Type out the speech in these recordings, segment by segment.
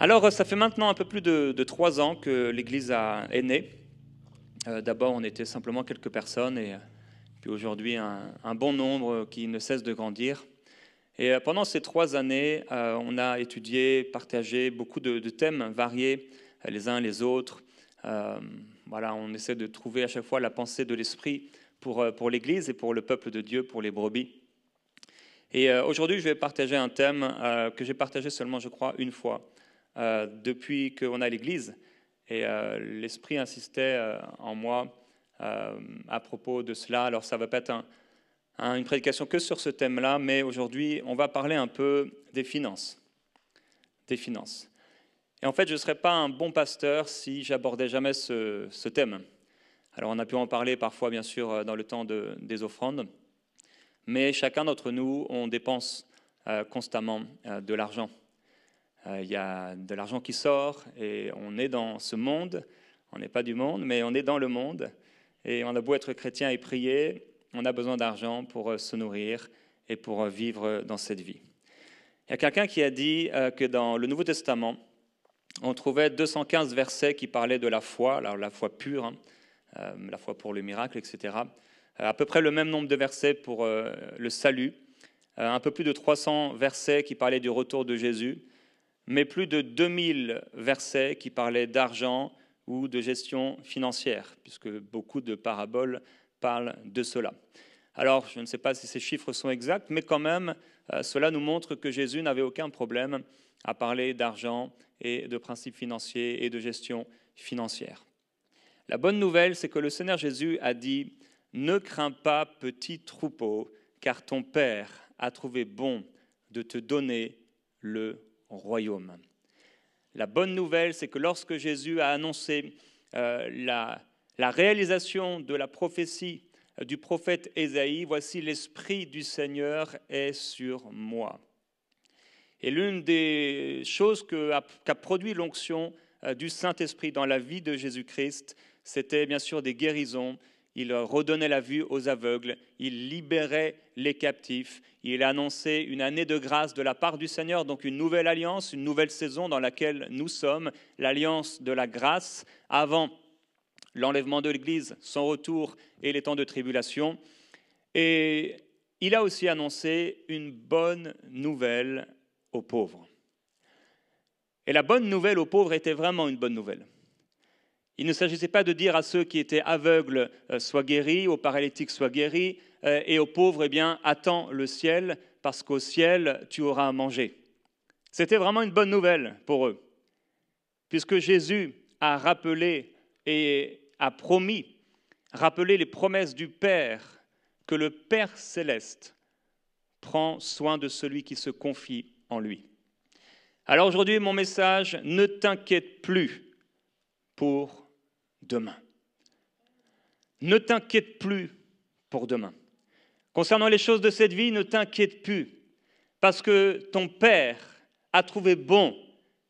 Alors, ça fait maintenant un peu plus de 3 ans que l'Église est née. D'abord, on était simplement quelques personnes, et puis aujourd'hui, un bon nombre qui ne cesse de grandir. Et pendant ces 3 années, on a étudié, partagé beaucoup de thèmes variés, les uns les autres. Voilà, on essaie de trouver à chaque fois la pensée de l'Esprit pour l'Église et pour le peuple de Dieu, pour les brebis. Et aujourd'hui, je vais partager un thème que j'ai partagé seulement, je crois, une fois, depuis qu'on a l'Église. Et l'Esprit insistait en moi à propos de cela. Alors, ça ne va pas être une prédication que sur ce thème-là, mais aujourd'hui, on va parler un peu des finances. Des finances. Et en fait, je ne serais pas un bon pasteur si j'abordais jamais ce thème. Alors, on a pu en parler parfois, bien sûr, dans le temps des offrandes, mais chacun d'entre nous, on dépense constamment de l'argent. Il y a de l'argent qui sort, et on est dans ce monde. On n'est pas du monde, mais on est dans le monde. Et on a beau être chrétien et prier, on a besoin d'argent pour se nourrir et pour vivre dans cette vie. Il y a quelqu'un qui a dit que dans le Nouveau Testament, on trouvait 215 versets qui parlaient de la foi, alors la foi pure, la foi pour le miracle, etc. À peu près le même nombre de versets pour le salut, un peu plus de 300 versets qui parlaient du retour de Jésus, mais plus de 2000 versets qui parlaient d'argent ou de gestion financière, puisque beaucoup de paraboles parlent de cela. Alors, je ne sais pas si ces chiffres sont exacts, mais quand même, cela nous montre que Jésus n'avait aucun problème à parler d'argent et de principes financiers et de gestion financière. La bonne nouvelle, c'est que le Seigneur Jésus a dit « Ne crains pas, petit troupeau, car ton Père a trouvé bon de te donner le royaume. » La bonne nouvelle, c'est que lorsque Jésus a annoncé la réalisation de la prophétie du prophète Ésaïe, « Voici l'Esprit du Seigneur est sur moi ». Et l'une des choses qu'a produit l'onction du Saint-Esprit dans la vie de Jésus-Christ, c'était bien sûr des guérisons. Il redonnait la vue aux aveugles, il libérait les captifs, il annonçait une année de grâce de la part du Seigneur, donc une nouvelle alliance, une nouvelle saison dans laquelle nous sommes, l'alliance de la grâce avant l'enlèvement de l'Église, son retour et les temps de tribulation. Et il a aussi annoncé une bonne nouvelle aux pauvres. Et la bonne nouvelle aux pauvres était vraiment une bonne nouvelle. Il ne s'agissait pas de dire à ceux qui étaient aveugles « sois guéris », aux paralytiques « sois guéris », et aux pauvres « eh bien, attends le ciel, parce qu'au ciel, tu auras à manger ». C'était vraiment une bonne nouvelle pour eux, puisque Jésus a rappelé et a promis, rappelé les promesses du Père, que le Père céleste prend soin de celui qui se confie en lui. Alors aujourd'hui, mon message, ne t'inquiète plus pour demain. Ne t'inquiète plus pour demain. Concernant les choses de cette vie, ne t'inquiète plus, parce que ton Père a trouvé bon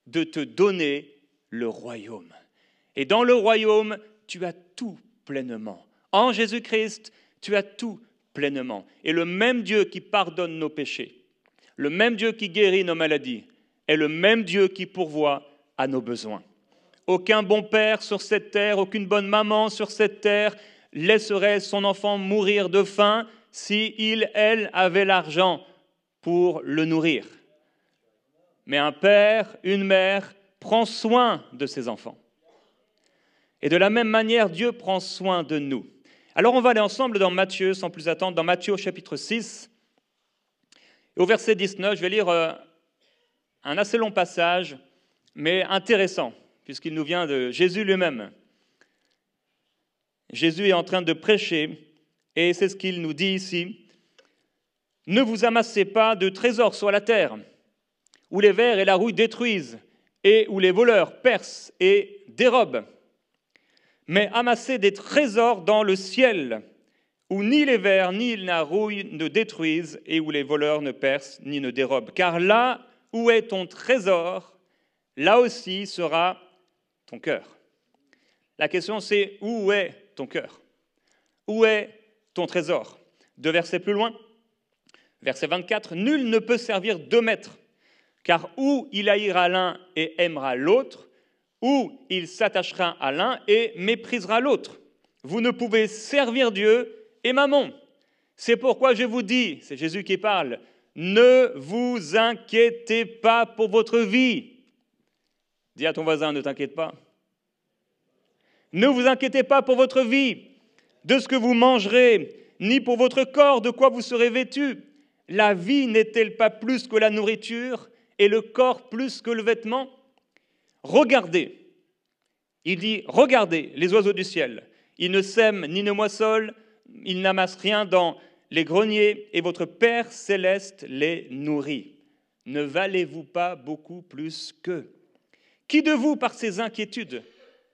de te donner le royaume. Et dans le royaume, tu as tout pleinement. En Jésus-Christ, tu as tout pleinement. Et le même Dieu qui pardonne nos péchés, le même Dieu qui guérit nos maladies, est le même Dieu qui pourvoit à nos besoins. Aucun bon père sur cette terre, aucune bonne maman sur cette terre laisserait son enfant mourir de faim si il, elle, avait l'argent pour le nourrir. Mais un père, une mère, prend soin de ses enfants. Et de la même manière, Dieu prend soin de nous. Alors on va aller ensemble dans Matthieu, sans plus attendre, dans Matthieu au chapitre 6. Et au verset 19, je vais lire un assez long passage, mais intéressant, puisqu'il nous vient de Jésus lui-même. Jésus est en train de prêcher, et c'est ce qu'il nous dit ici. « Ne vous amassez pas de trésors sur la terre, où les vers et la rouille détruisent, et où les voleurs percent et dérobent. Mais amassez des trésors dans le ciel, où ni les vers ni la rouille ne détruisent, et où les voleurs ne percent ni ne dérobent. Car là où est ton trésor, là aussi sera ton cœur. » La question c'est, où est ton cœur? Où est ton trésor? 2 versets plus loin, verset 24, « Nul ne peut servir 2 maîtres, Car ou il haïra l'un et aimera l'autre, ou il s'attachera à l'un et méprisera l'autre. Vous ne pouvez servir Dieu et Mammon. C'est pourquoi je vous dis, c'est Jésus qui parle, ne vous inquiétez pas pour votre vie. Dis à ton voisin, ne t'inquiète pas. Ne vous inquiétez pas pour votre vie, de ce que vous mangerez, ni pour votre corps, de quoi vous serez vêtus. La vie n'est-elle pas plus que la nourriture et le corps plus que le vêtement? Regardez, il dit, regardez les oiseaux du ciel. Ils ne sèment ni ne moissonnent, ils n'amassent rien dans les greniers, et votre Père céleste les nourrit. Ne valez-vous pas beaucoup plus qu'eux? Qui de vous, par ses inquiétudes,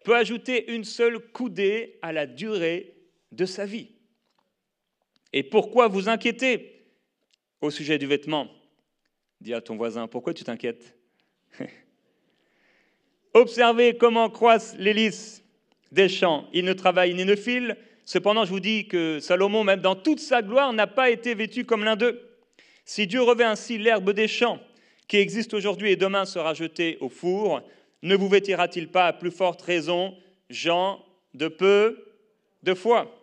peut ajouter une seule coudée à la durée de sa vie? Et pourquoi vous inquiétez au sujet du vêtement? Dis à ton voisin, pourquoi tu t'inquiètes? Observez comment croissent les lys des champs. Ils ne travaillent ni ne filent. Cependant, je vous dis que Salomon, même dans toute sa gloire, n'a pas été vêtu comme l'un d'eux. Si Dieu revêt ainsi l'herbe des champs, qui existe aujourd'hui et demain sera jetée au four, ne vous vêtira-t-il pas à plus forte raison, gens de peu de foi?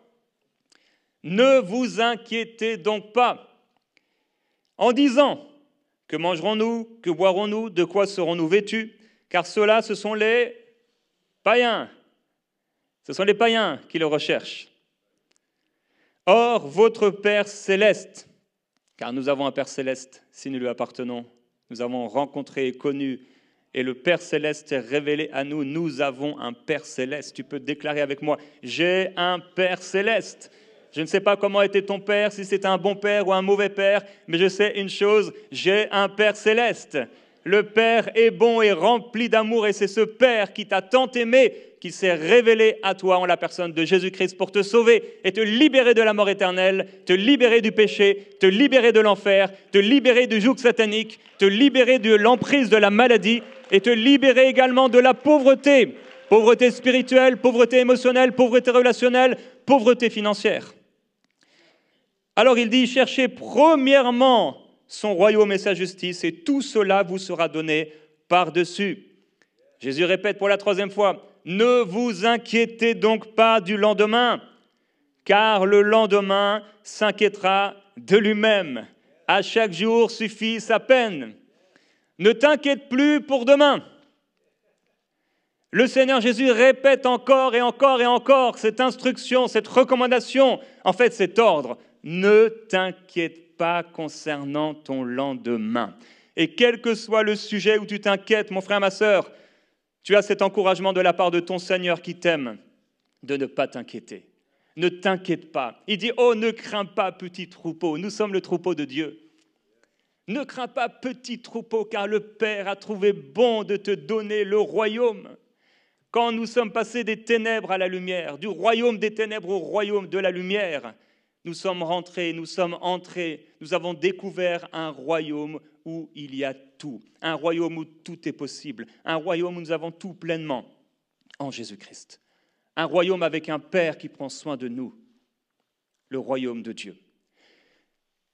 Ne vous inquiétez donc pas en disant, que mangerons-nous, que boirons-nous, de quoi serons-nous vêtus? Car ceux-là, ce sont les païens. Ce sont les païens qui le recherchent. Or, votre Père céleste, car nous avons un Père céleste, si nous lui appartenons, nous avons rencontré et connu, et le Père céleste est révélé à nous, nous avons un Père céleste. Tu peux déclarer avec moi, j'ai un Père céleste. Je ne sais pas comment était ton père, si c'était un bon père ou un mauvais père, mais je sais une chose, j'ai un Père céleste. Le Père est bon et rempli d'amour, et c'est ce Père qui t'a tant aimé, qui s'est révélé à toi en la personne de Jésus-Christ pour te sauver et te libérer de la mort éternelle, te libérer du péché, te libérer de l'enfer, te libérer du joug satanique, te libérer de l'emprise de la maladie et te libérer également de la pauvreté, pauvreté spirituelle, pauvreté émotionnelle, pauvreté relationnelle, pauvreté financière. Alors il dit, cherchez premièrement son royaume et sa justice, et tout cela vous sera donné par-dessus. Jésus répète pour la troisième fois, ne vous inquiétez donc pas du lendemain, car le lendemain s'inquiétera de lui-même. À chaque jour suffit sa peine. Ne t'inquiète plus pour demain. Le Seigneur Jésus répète encore et encore et encore cette instruction, cette recommandation, en fait cet ordre. Ne t'inquiète pas concernant ton lendemain. Et quel que soit le sujet où tu t'inquiètes, mon frère, ma sœur, tu as cet encouragement de la part de ton Seigneur qui t'aime de ne pas t'inquiéter. Ne t'inquiète pas. Il dit, oh, ne crains pas, petit troupeau. Nous sommes le troupeau de Dieu. Ne crains pas, petit troupeau, car le Père a trouvé bon de te donner le royaume. Quand nous sommes passés des ténèbres à la lumière, du royaume des ténèbres au royaume de la lumière, nous sommes rentrés, nous sommes entrés, nous avons découvert un royaume où il y a tout, un royaume où tout est possible, un royaume où nous avons tout pleinement en Jésus-Christ, un royaume avec un Père qui prend soin de nous, le royaume de Dieu.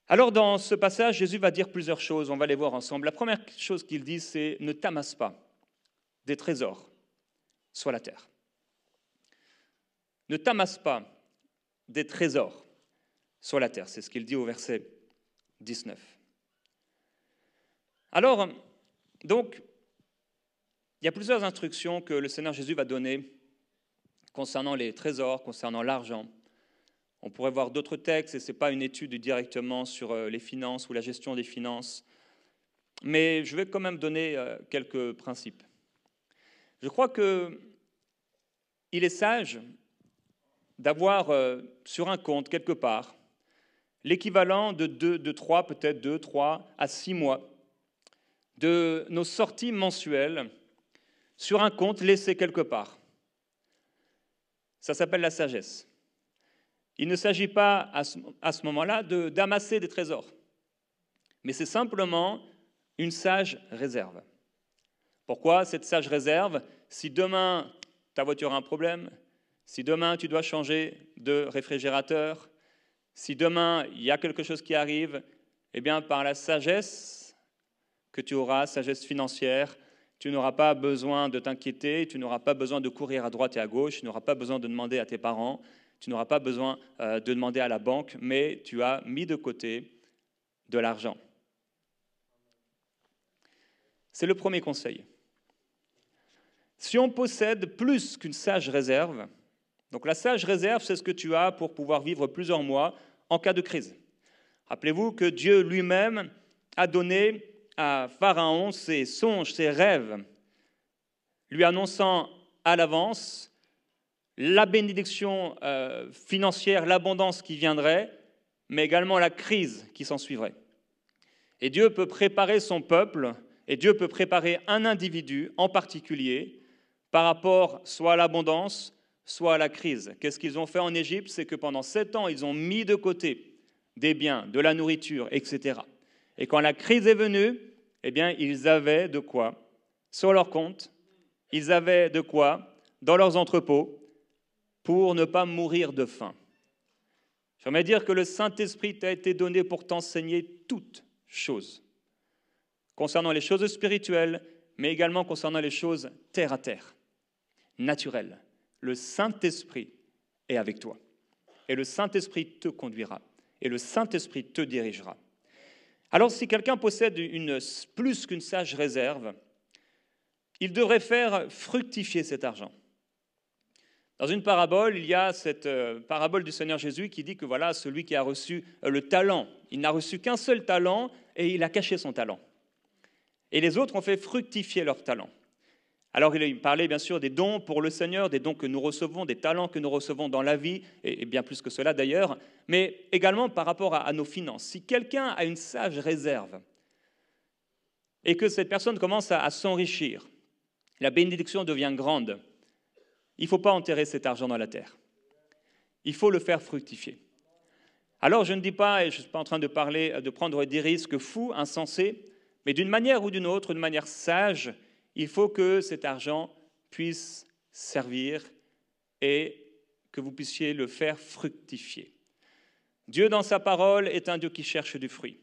Alors dans ce passage, Jésus va dire plusieurs choses, on va les voir ensemble. La première chose qu'il dit, c'est « ne t'amasse pas des trésors sur la terre ». Ne t'amasse pas des trésors sur la terre, c'est ce qu'il dit au verset 19. Alors, donc, il y a plusieurs instructions que le Seigneur Jésus va donner concernant les trésors, concernant l'argent. On pourrait voir d'autres textes, et ce n'est pas une étude directement sur les finances ou la gestion des finances, mais je vais quand même donner quelques principes. Je crois qu'il est sage d'avoir sur un compte quelque part l'équivalent de 3, peut-être 2, 3 à 6 mois de nos sorties mensuelles sur un compte laissé quelque part. Ça s'appelle la sagesse. Il ne s'agit pas à ce moment-là d'amasser des trésors, mais c'est simplement une sage réserve. Pourquoi cette sage réserve? Si demain ta voiture a un problème, si demain tu dois changer de réfrigérateur, si demain il y a quelque chose qui arrive, eh bien par la sagesse, que tu auras sagesse financière, tu n'auras pas besoin de t'inquiéter, tu n'auras pas besoin de courir à droite et à gauche, tu n'auras pas besoin de demander à tes parents, tu n'auras pas besoin de demander à la banque, mais tu as mis de côté de l'argent. C'est le premier conseil. Si on possède plus qu'une sage réserve, donc la sage réserve, c'est ce que tu as pour pouvoir vivre plusieurs mois en cas de crise. Rappelez-vous que Dieu lui-même a donné à Pharaon ses songes, ses rêves, lui annonçant à l'avance la bénédiction financière, l'abondance qui viendrait, mais également la crise qui s'en suivrait. Et Dieu peut préparer son peuple, et Dieu peut préparer un individu en particulier par rapport soit à l'abondance, soit à la crise. Qu'est-ce qu'ils ont fait en Égypte? C'est que pendant 7 ans, ils ont mis de côté des biens, de la nourriture, etc. Et quand la crise est venue, eh bien, ils avaient de quoi sur leur compte, ils avaient de quoi dans leurs entrepôts pour ne pas mourir de faim. J'aimerais dire que le Saint-Esprit t'a été donné pour t'enseigner toutes choses, concernant les choses spirituelles, mais également concernant les choses terre à terre, naturelles. Le Saint-Esprit est avec toi, et le Saint-Esprit te conduira, et le Saint-Esprit te dirigera. Alors, si quelqu'un possède plus qu'une sage réserve, il devrait faire fructifier cet argent. Dans une parabole, il y a cette parabole du Seigneur Jésus qui dit que voilà, celui qui a reçu le talent, il n'a reçu qu'un seul talent et il a caché son talent. Et les autres ont fait fructifier leur talent. Alors il parlait bien sûr des dons pour le Seigneur, des dons que nous recevons, des talents que nous recevons dans la vie, et bien plus que cela d'ailleurs, mais également par rapport à nos finances. Si quelqu'un a une sage réserve et que cette personne commence à s'enrichir, la bénédiction devient grande, il ne faut pas enterrer cet argent dans la terre. Il faut le faire fructifier. Alors je ne dis pas, et je ne suis pas en train de parler de prendre des risques fous, insensés, mais d'une manière ou d'une autre, d'une manière sage, il faut que cet argent puisse servir et que vous puissiez le faire fructifier. Dieu, dans sa parole, est un Dieu qui cherche du fruit.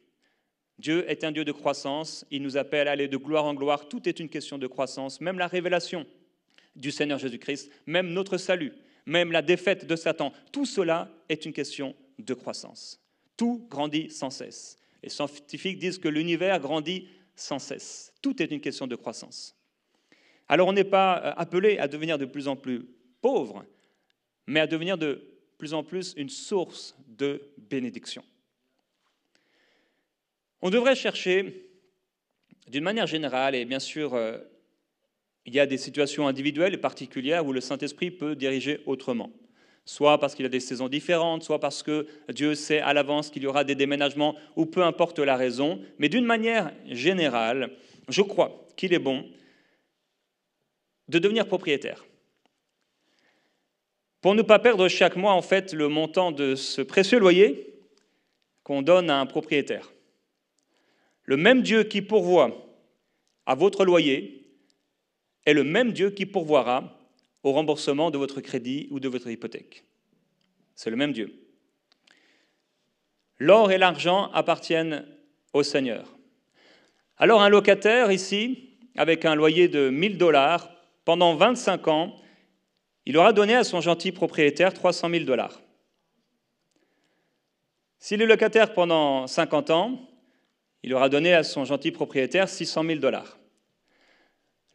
Dieu est un Dieu de croissance. Il nous appelle à aller de gloire en gloire. Tout est une question de croissance. Même la révélation du Seigneur Jésus-Christ, même notre salut, même la défaite de Satan, tout cela est une question de croissance. Tout grandit sans cesse. Les scientifiques disent que l'univers grandit sans cesse. Tout est une question de croissance. Alors on n'est pas appelé à devenir de plus en plus pauvre, mais à devenir de plus en plus une source de bénédiction. On devrait chercher, d'une manière générale, et bien sûr, il y a des situations individuelles et particulières où le Saint-Esprit peut diriger autrement. Soit parce qu'il y a des saisons différentes, soit parce que Dieu sait à l'avance qu'il y aura des déménagements, ou peu importe la raison. Mais d'une manière générale, je crois qu'il est bon de devenir propriétaire. Pour ne pas perdre chaque mois, en fait, le montant de ce précieux loyer qu'on donne à un propriétaire. Le même Dieu qui pourvoit à votre loyer est le même Dieu qui pourvoira au remboursement de votre crédit ou de votre hypothèque. C'est le même Dieu. L'or et l'argent appartiennent au Seigneur. Alors un locataire ici, avec un loyer de 1 000 $, pendant 25 ans, il aura donné à son gentil propriétaire 300 000 $. S'il est locataire pendant 50 ans, il aura donné à son gentil propriétaire 600 000 $.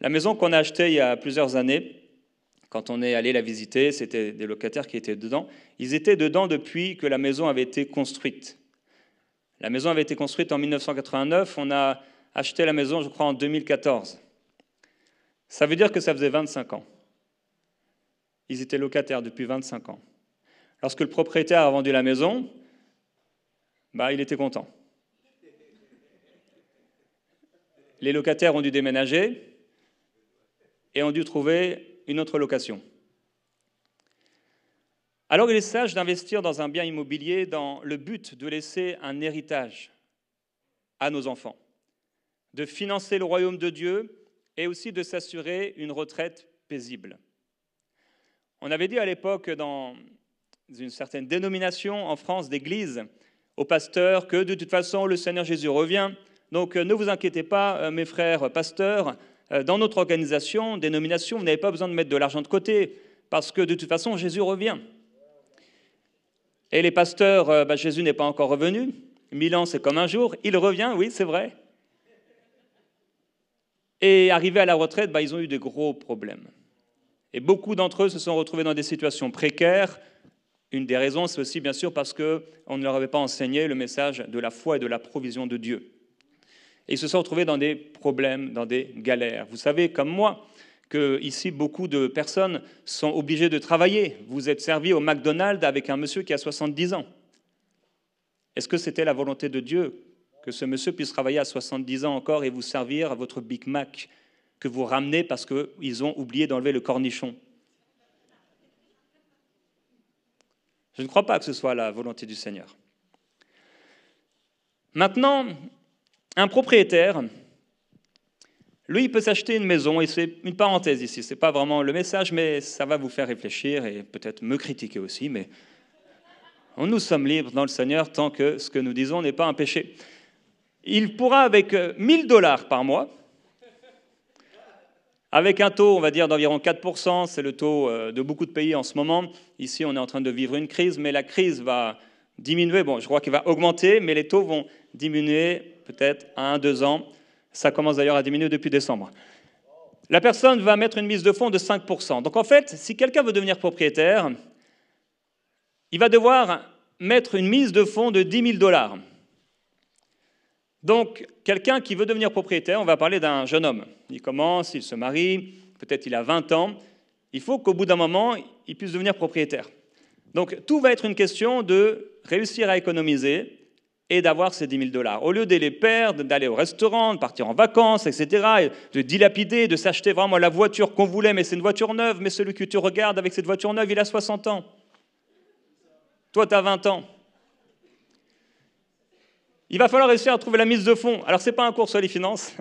La maison qu'on a achetée il y a plusieurs années, quand on est allé la visiter, c'était des locataires qui étaient dedans. Ils étaient dedans depuis que la maison avait été construite. La maison avait été construite en 1989, on a acheté la maison, je crois, en 2014. Ça veut dire que ça faisait 25 ans. Ils étaient locataires depuis 25 ans. Lorsque le propriétaire a vendu la maison, il était content. Les locataires ont dû déménager et ont dû trouver une autre location. Alors il est sage d'investir dans un bien immobilier dans le but de laisser un héritage à nos enfants, de financer le royaume de Dieu et aussi de s'assurer une retraite paisible. On avait dit à l'époque dans une certaine dénomination en France d'église aux pasteurs que de toute façon le Seigneur Jésus revient, Donc ne vous inquiétez pas, mes frères pasteurs, dans notre organisation, dénomination, vous n'avez pas besoin de mettre de l'argent de côté, parce que de toute façon, Jésus revient. Et les pasteurs, Jésus n'est pas encore revenu. 1000 ans, c'est comme un jour. Il revient, oui, c'est vrai. Et arrivés à la retraite, ils ont eu de gros problèmes. Et beaucoup d'entre eux se sont retrouvés dans des situations précaires. Une des raisons, c'est aussi bien sûr parce qu'on ne leur avait pas enseigné le message de la foi et de la provision de Dieu. Et ils se sont retrouvés dans des problèmes, dans des galères. Vous savez, comme moi, que ici beaucoup de personnes sont obligées de travailler. Vous êtes servi au McDonald's avec un monsieur qui a 70 ans. Est-ce que c'était la volonté de Dieu que ce monsieur puisse travailler à 70 ans encore et vous servir à votre Big Mac que vous ramenez parce qu'ils ont oublié d'enlever le cornichon? Je ne crois pas que ce soit la volonté du Seigneur. Maintenant, un propriétaire, lui, il peut s'acheter une maison, et c'est une parenthèse ici, ce n'est pas vraiment le message, mais ça va vous faire réfléchir et peut-être me critiquer aussi, mais nous sommes libres dans le Seigneur tant que ce que nous disons n'est pas un péché. Il pourra, avec 1000 $ par mois, avec un taux, on va dire, d'environ 4%, c'est le taux de beaucoup de pays en ce moment. Ici, on est en train de vivre une crise, mais la crise va diminuer. Bon, je crois qu'elle va augmenter, mais les taux vont diminuer peut-être à 1-2 ans. Ça commence d'ailleurs à diminuer depuis décembre. La personne va mettre une mise de fonds de 5%. Donc en fait, si quelqu'un veut devenir propriétaire, il va devoir mettre une mise de fonds de 10 000 $. Donc, quelqu'un qui veut devenir propriétaire, on va parler d'un jeune homme. Il commence, il se marie, peut-être il a 20 ans. Il faut qu'au bout d'un moment, il puisse devenir propriétaire. Donc, tout va être une question de réussir à économiser et d'avoir ces 10 000 $. Au lieu de les perdre, d'aller au restaurant, de partir en vacances, etc., de dilapider, de s'acheter vraiment la voiture qu'on voulait, mais c'est une voiture neuve, mais celui que tu regardes avec cette voiture neuve, il a 60 ans. Toi, tu as 20 ans. Il va falloir réussir à trouver la mise de fonds. Alors, ce n'est pas un cours sur les finances,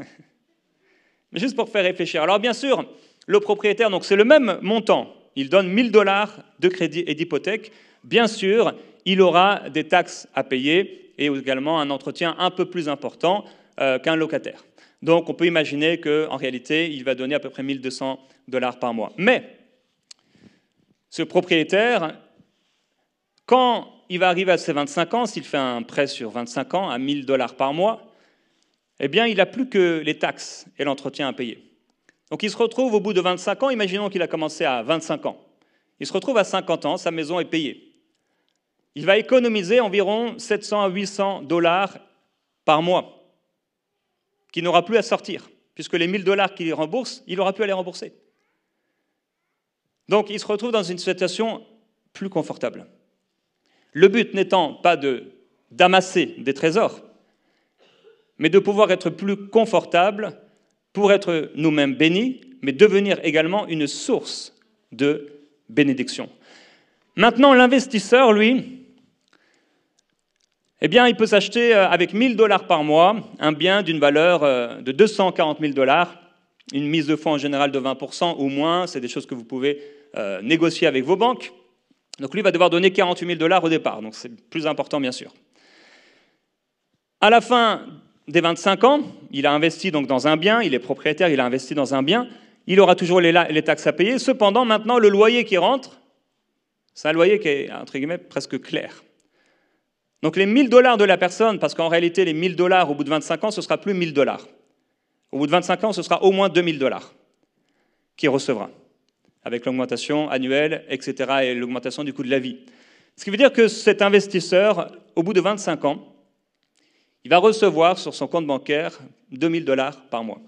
mais juste pour faire réfléchir. Alors, bien sûr, le propriétaire, donc c'est le même montant. Il donne 1000 $ de crédit et d'hypothèque. Bien sûr, il aura des taxes à payer et également un entretien un peu plus important qu'un locataire. Donc, on peut imaginer qu'en réalité, il va donner à peu près 1200 $ par mois. Mais, ce propriétaire, quand il va arriver à ses 25 ans, s'il fait un prêt sur 25 ans à 1000 $ par mois, eh bien, il n'a plus que les taxes et l'entretien à payer. Donc, il se retrouve au bout de 25 ans, imaginons qu'il a commencé à 25 ans. Il se retrouve à 50 ans, sa maison est payée. Il va économiser environ 700 à 800 $ par mois, qu'il n'aura plus à sortir, puisque les 1000 $ qu'il rembourse, il n'aura plus à les rembourser. Donc, il se retrouve dans une situation plus confortable. Le but n'étant pas d'amasser des trésors, mais de pouvoir être plus confortable pour être nous-mêmes bénis, mais devenir également une source de bénédiction. Maintenant, l'investisseur, lui, eh bien, il peut s'acheter avec 1000 $ par mois un bien d'une valeur de 240 000 $, une mise de fonds en général de 20% ou moins, c'est des choses que vous pouvez négocier avec vos banques. Donc lui va devoir donner 48 000 $ au départ, donc c'est plus important bien sûr. À la fin des 25 ans, il a investi donc dans un bien, il est propriétaire, il a investi dans un bien, il aura toujours les taxes à payer. Cependant, maintenant, le loyer qui rentre, c'est un loyer qui est, entre guillemets, presque clair. Donc les 1000 $ de la personne, parce qu'en réalité, les 1000 $ au bout de 25 ans, ce ne sera plus 1000 $. Au bout de 25 ans, ce sera au moins 2000 $ qu'il recevra, avec l'augmentation annuelle, etc., et l'augmentation du coût de la vie. Ce qui veut dire que cet investisseur, au bout de 25 ans, il va recevoir sur son compte bancaire 2000 $ par mois.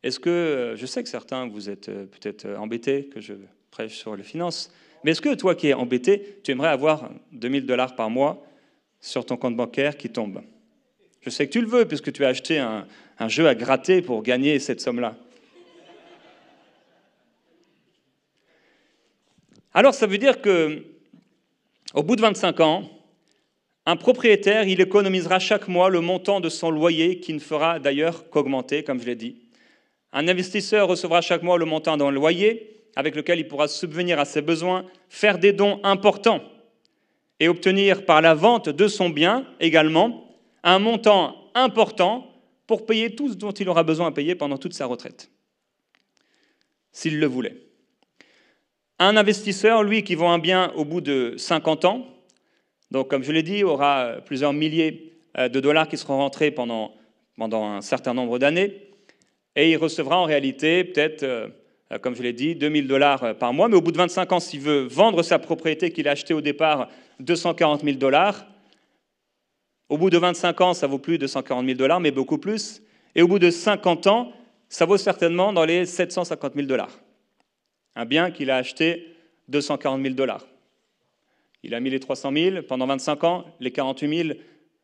Est-ce que, je sais que certains, vous êtes peut-être embêtés que je prêche sur les finances, mais est-ce que toi qui es embêté, tu aimerais avoir 2000 $ par mois sur ton compte bancaire qui tombe? Je sais que tu le veux, puisque tu as acheté un jeu à gratter pour gagner cette somme-là. Alors, ça veut dire qu'au bout de 25 ans, un propriétaire, il économisera chaque mois le montant de son loyer, qui ne fera d'ailleurs qu'augmenter, comme je l'ai dit. Un investisseur recevra chaque mois le montant d'un loyer, avec lequel il pourra subvenir à ses besoins, faire des dons importants et obtenir par la vente de son bien également un montant important pour payer tout ce dont il aura besoin à payer pendant toute sa retraite, s'il le voulait. Un investisseur, lui, qui vend un bien au bout de 50 ans, donc comme je l'ai dit, aura plusieurs milliers de dollars qui seront rentrés pendant un certain nombre d'années, et il recevra en réalité peut-être, comme je l'ai dit, 2000 dollars par mois, mais au bout de 25 ans, s'il veut vendre sa propriété qu'il a achetée au départ 240 000 dollars, au bout de 25 ans, ça vaut plus 240 000 dollars, mais beaucoup plus, et au bout de 50 ans, ça vaut certainement dans les 750 000 dollars. Un bien qu'il a acheté 240 000 dollars. Il a mis les 300 000 pendant 25 ans, les 48 000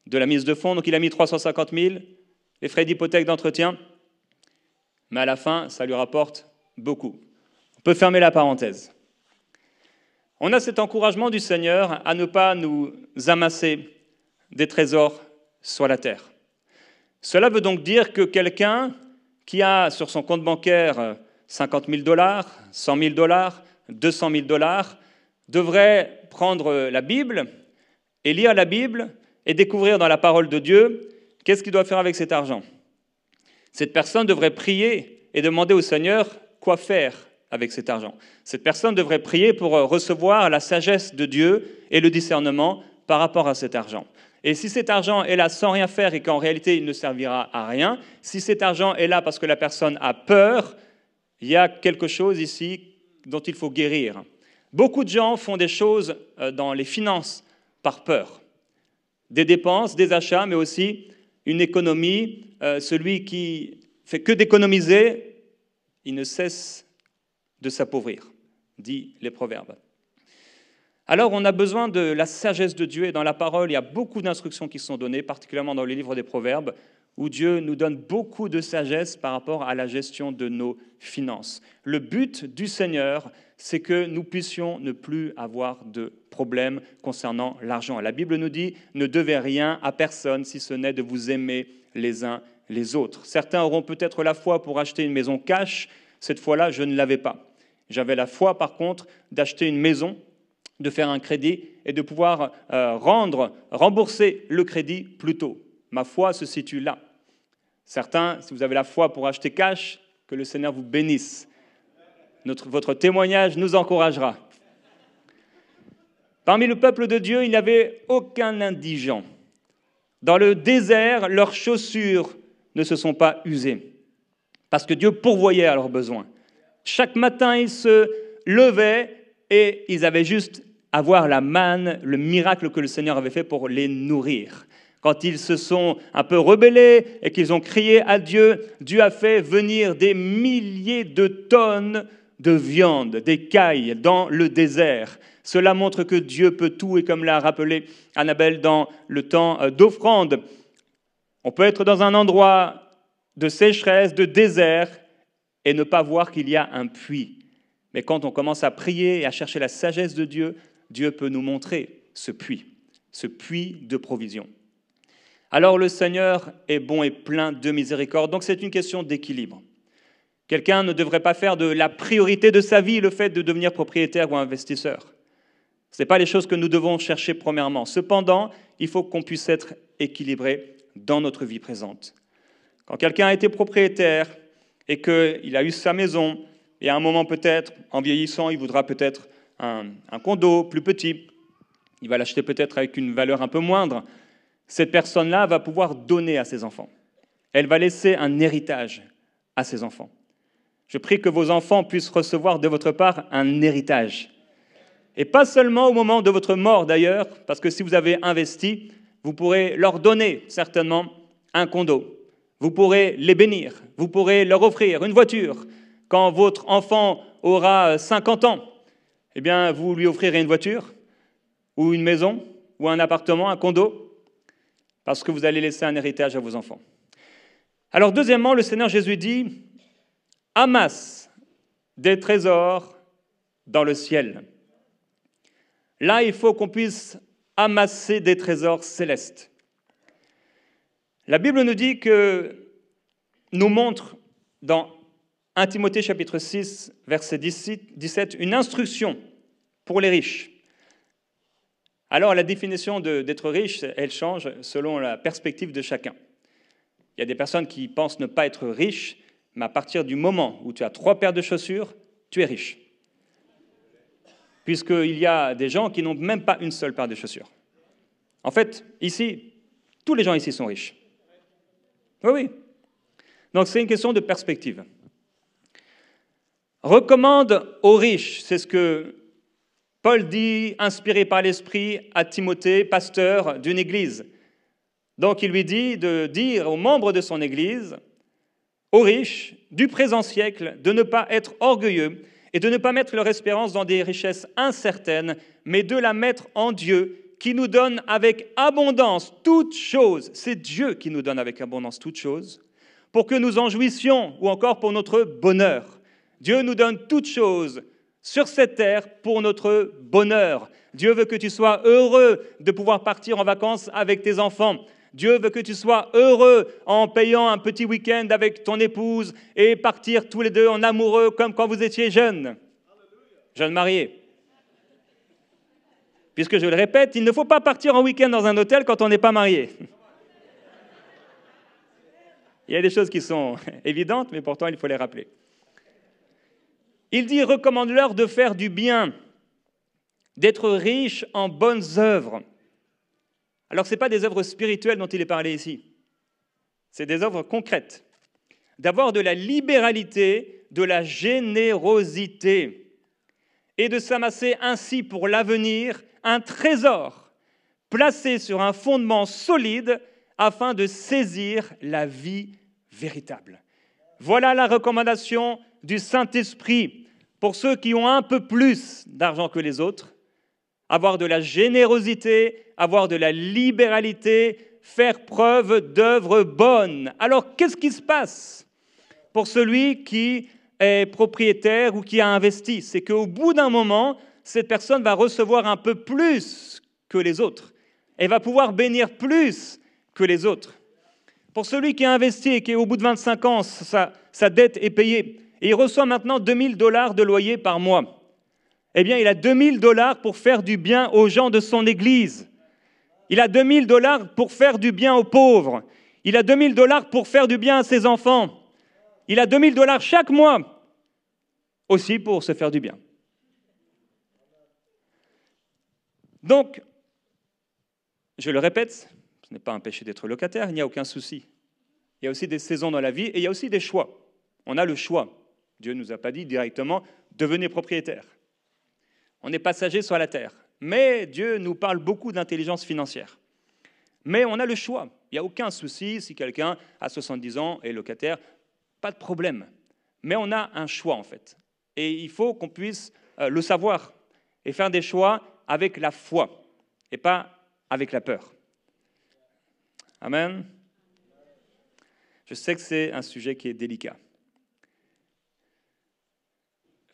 de la mise de fonds, donc il a mis 350 000, les frais d'hypothèque d'entretien, mais à la fin, ça lui rapporte beaucoup. On peut fermer la parenthèse. On a cet encouragement du Seigneur à ne pas nous amasser des trésors sur la terre. Cela veut donc dire que quelqu'un qui a sur son compte bancaire 50 000 dollars, 100 000 dollars, 200 000 dollars, devrait prendre la Bible et lire la Bible et découvrir dans la parole de Dieu qu'est-ce qu'il doit faire avec cet argent. Cette personne devrait prier et demander au Seigneur quoi faire avec cet argent. Cette personne devrait prier pour recevoir la sagesse de Dieu et le discernement par rapport à cet argent. Et si cet argent est là sans rien faire et qu'en réalité il ne servira à rien, si cet argent est là parce que la personne a peur, il y a quelque chose ici dont il faut guérir. Beaucoup de gens font des choses dans les finances par peur. Des dépenses, des achats, mais aussi une économie. Celui qui fait que d'économiser, il ne cesse de s'appauvrir, dit les Proverbes. Alors on a besoin de la sagesse de Dieu, et dans la parole, il y a beaucoup d'instructions qui sont données, particulièrement dans le livre des Proverbes, où Dieu nous donne beaucoup de sagesse par rapport à la gestion de nos finances. Le but du Seigneur, c'est que nous puissions ne plus avoir de problèmes concernant l'argent. La Bible nous dit « Ne devez rien à personne si ce n'est de vous aimer les uns les autres ». Certains auront peut-être la foi pour acheter une maison cash. Cette fois-là, je ne l'avais pas. J'avais la foi, par contre, d'acheter une maison, de faire un crédit et de pouvoir rembourser le crédit plus tôt. Ma foi se situe là. Certains, si vous avez la foi pour acheter cash, que le Seigneur vous bénisse. Votre témoignage nous encouragera. Parmi le peuple de Dieu, il n'y avait aucun indigent. Dans le désert, leurs chaussures ne se sont pas usées, parce que Dieu pourvoyait à leurs besoins. Chaque matin, ils se levaient et ils avaient juste à voir la manne, le miracle que le Seigneur avait fait pour les nourrir. Quand ils se sont un peu rebellés et qu'ils ont crié à Dieu, Dieu a fait venir des milliers de tonnes de viande, d'écailles dans le désert. Cela montre que Dieu peut tout, et comme l'a rappelé Annabelle dans le temps d'offrande, on peut être dans un endroit de sécheresse, de désert, et ne pas voir qu'il y a un puits. Mais quand on commence à prier et à chercher la sagesse de Dieu, Dieu peut nous montrer ce puits de provision. Alors le Seigneur est bon et plein de miséricorde, donc c'est une question d'équilibre. Quelqu'un ne devrait pas faire de la priorité de sa vie le fait de devenir propriétaire ou investisseur. Ce n'est pas les choses que nous devons chercher premièrement. Cependant, il faut qu'on puisse être équilibré dans notre vie présente. Quand quelqu'un a été propriétaire et qu'il a eu sa maison, et à un moment peut-être, en vieillissant, il voudra peut-être un condo plus petit, il va l'acheter peut-être avec une valeur un peu moindre, cette personne-là va pouvoir donner à ses enfants. Elle va laisser un héritage à ses enfants. Je prie que vos enfants puissent recevoir de votre part un héritage. Et pas seulement au moment de votre mort d'ailleurs, parce que si vous avez investi, vous pourrez leur donner certainement un condo. Vous pourrez les bénir, vous pourrez leur offrir une voiture. Quand votre enfant aura 50 ans, eh bien, vous lui offrirez une voiture, ou une maison, ou un appartement, un condo, parce que vous allez laisser un héritage à vos enfants. Alors, deuxièmement, le Seigneur Jésus dit « Amasse des trésors dans le ciel ». Là, il faut qu'on puisse amasser des trésors célestes. La Bible nous dit nous montre dans 1 Timothée chapitre 6, verset 17, une instruction pour les riches. Alors la définition d'être riche, elle change selon la perspective de chacun. Il y a des personnes qui pensent ne pas être riches, mais à partir du moment où tu as 3 paires de chaussures, tu es riche. Puisqu'il y a des gens qui n'ont même pas une seule paire de chaussures. En fait, ici, tous les gens ici sont riches. Oui, oui. Donc c'est une question de perspective. Recommande aux riches, c'est ce que Paul dit, inspiré par l'Esprit, à Timothée, pasteur d'une église. Donc il lui dit de dire aux membres de son église, aux riches du présent siècle, de ne pas être orgueilleux et de ne pas mettre leur espérance dans des richesses incertaines, mais de la mettre en Dieu, qui nous donne avec abondance toutes choses. C'est Dieu qui nous donne avec abondance toutes choses, pour que nous en jouissions, ou encore pour notre bonheur. Dieu nous donne toutes choses sur cette terre pour notre bonheur. Dieu veut que tu sois heureux de pouvoir partir en vacances avec tes enfants. Dieu veut que tu sois heureux en payant un petit week-end avec ton épouse et partir tous les deux en amoureux comme quand vous étiez jeunes, jeunes mariés. Puisque je le répète, il ne faut pas partir en week-end dans un hôtel quand on n'est pas marié. Il y a des choses qui sont évidentes, mais pourtant il faut les rappeler. Il dit, recommande-leur de faire du bien, d'être riches en bonnes œuvres. Alors, ce n'est pas des œuvres spirituelles dont il est parlé ici. C'est des œuvres concrètes. D'avoir de la libéralité, de la générosité, et de s'amasser ainsi pour l'avenir un trésor placé sur un fondement solide afin de saisir la vie véritable. Voilà la recommandation du Saint-Esprit pour ceux qui ont un peu plus d'argent que les autres. Avoir de la générosité, avoir de la libéralité, faire preuve d'œuvres bonnes. Alors, qu'est-ce qui se passe pour celui qui est propriétaire ou qui a investi? C'est qu'au bout d'un moment, cette personne va recevoir un peu plus que les autres. Elle va pouvoir bénir plus que les autres. Pour celui qui a investi et qui, au bout de 25 ans, sa dette est payée, et il reçoit maintenant 2 000 $ de loyer par mois, eh bien, il a 2 000 $ pour faire du bien aux gens de son église. Il a 2 000 $ pour faire du bien aux pauvres. Il a 2 000 $ pour faire du bien à ses enfants. Il a 2 000 $ chaque mois aussi pour se faire du bien. Donc, je le répète, ce n'est pas un péché d'être locataire, il n'y a aucun souci. Il y a aussi des saisons dans la vie et il y a aussi des choix. On a le choix. Dieu ne nous a pas dit directement « devenez propriétaire ». On est passager sur la terre. Mais Dieu nous parle beaucoup d'intelligence financière. Mais on a le choix. Il n'y a aucun souci si quelqu'un à 70 ans est locataire, pas de problème. Mais on a un choix en fait. Et il faut qu'on puisse le savoir et faire des choix avec la foi et pas avec la peur. Amen. Je sais que c'est un sujet qui est délicat.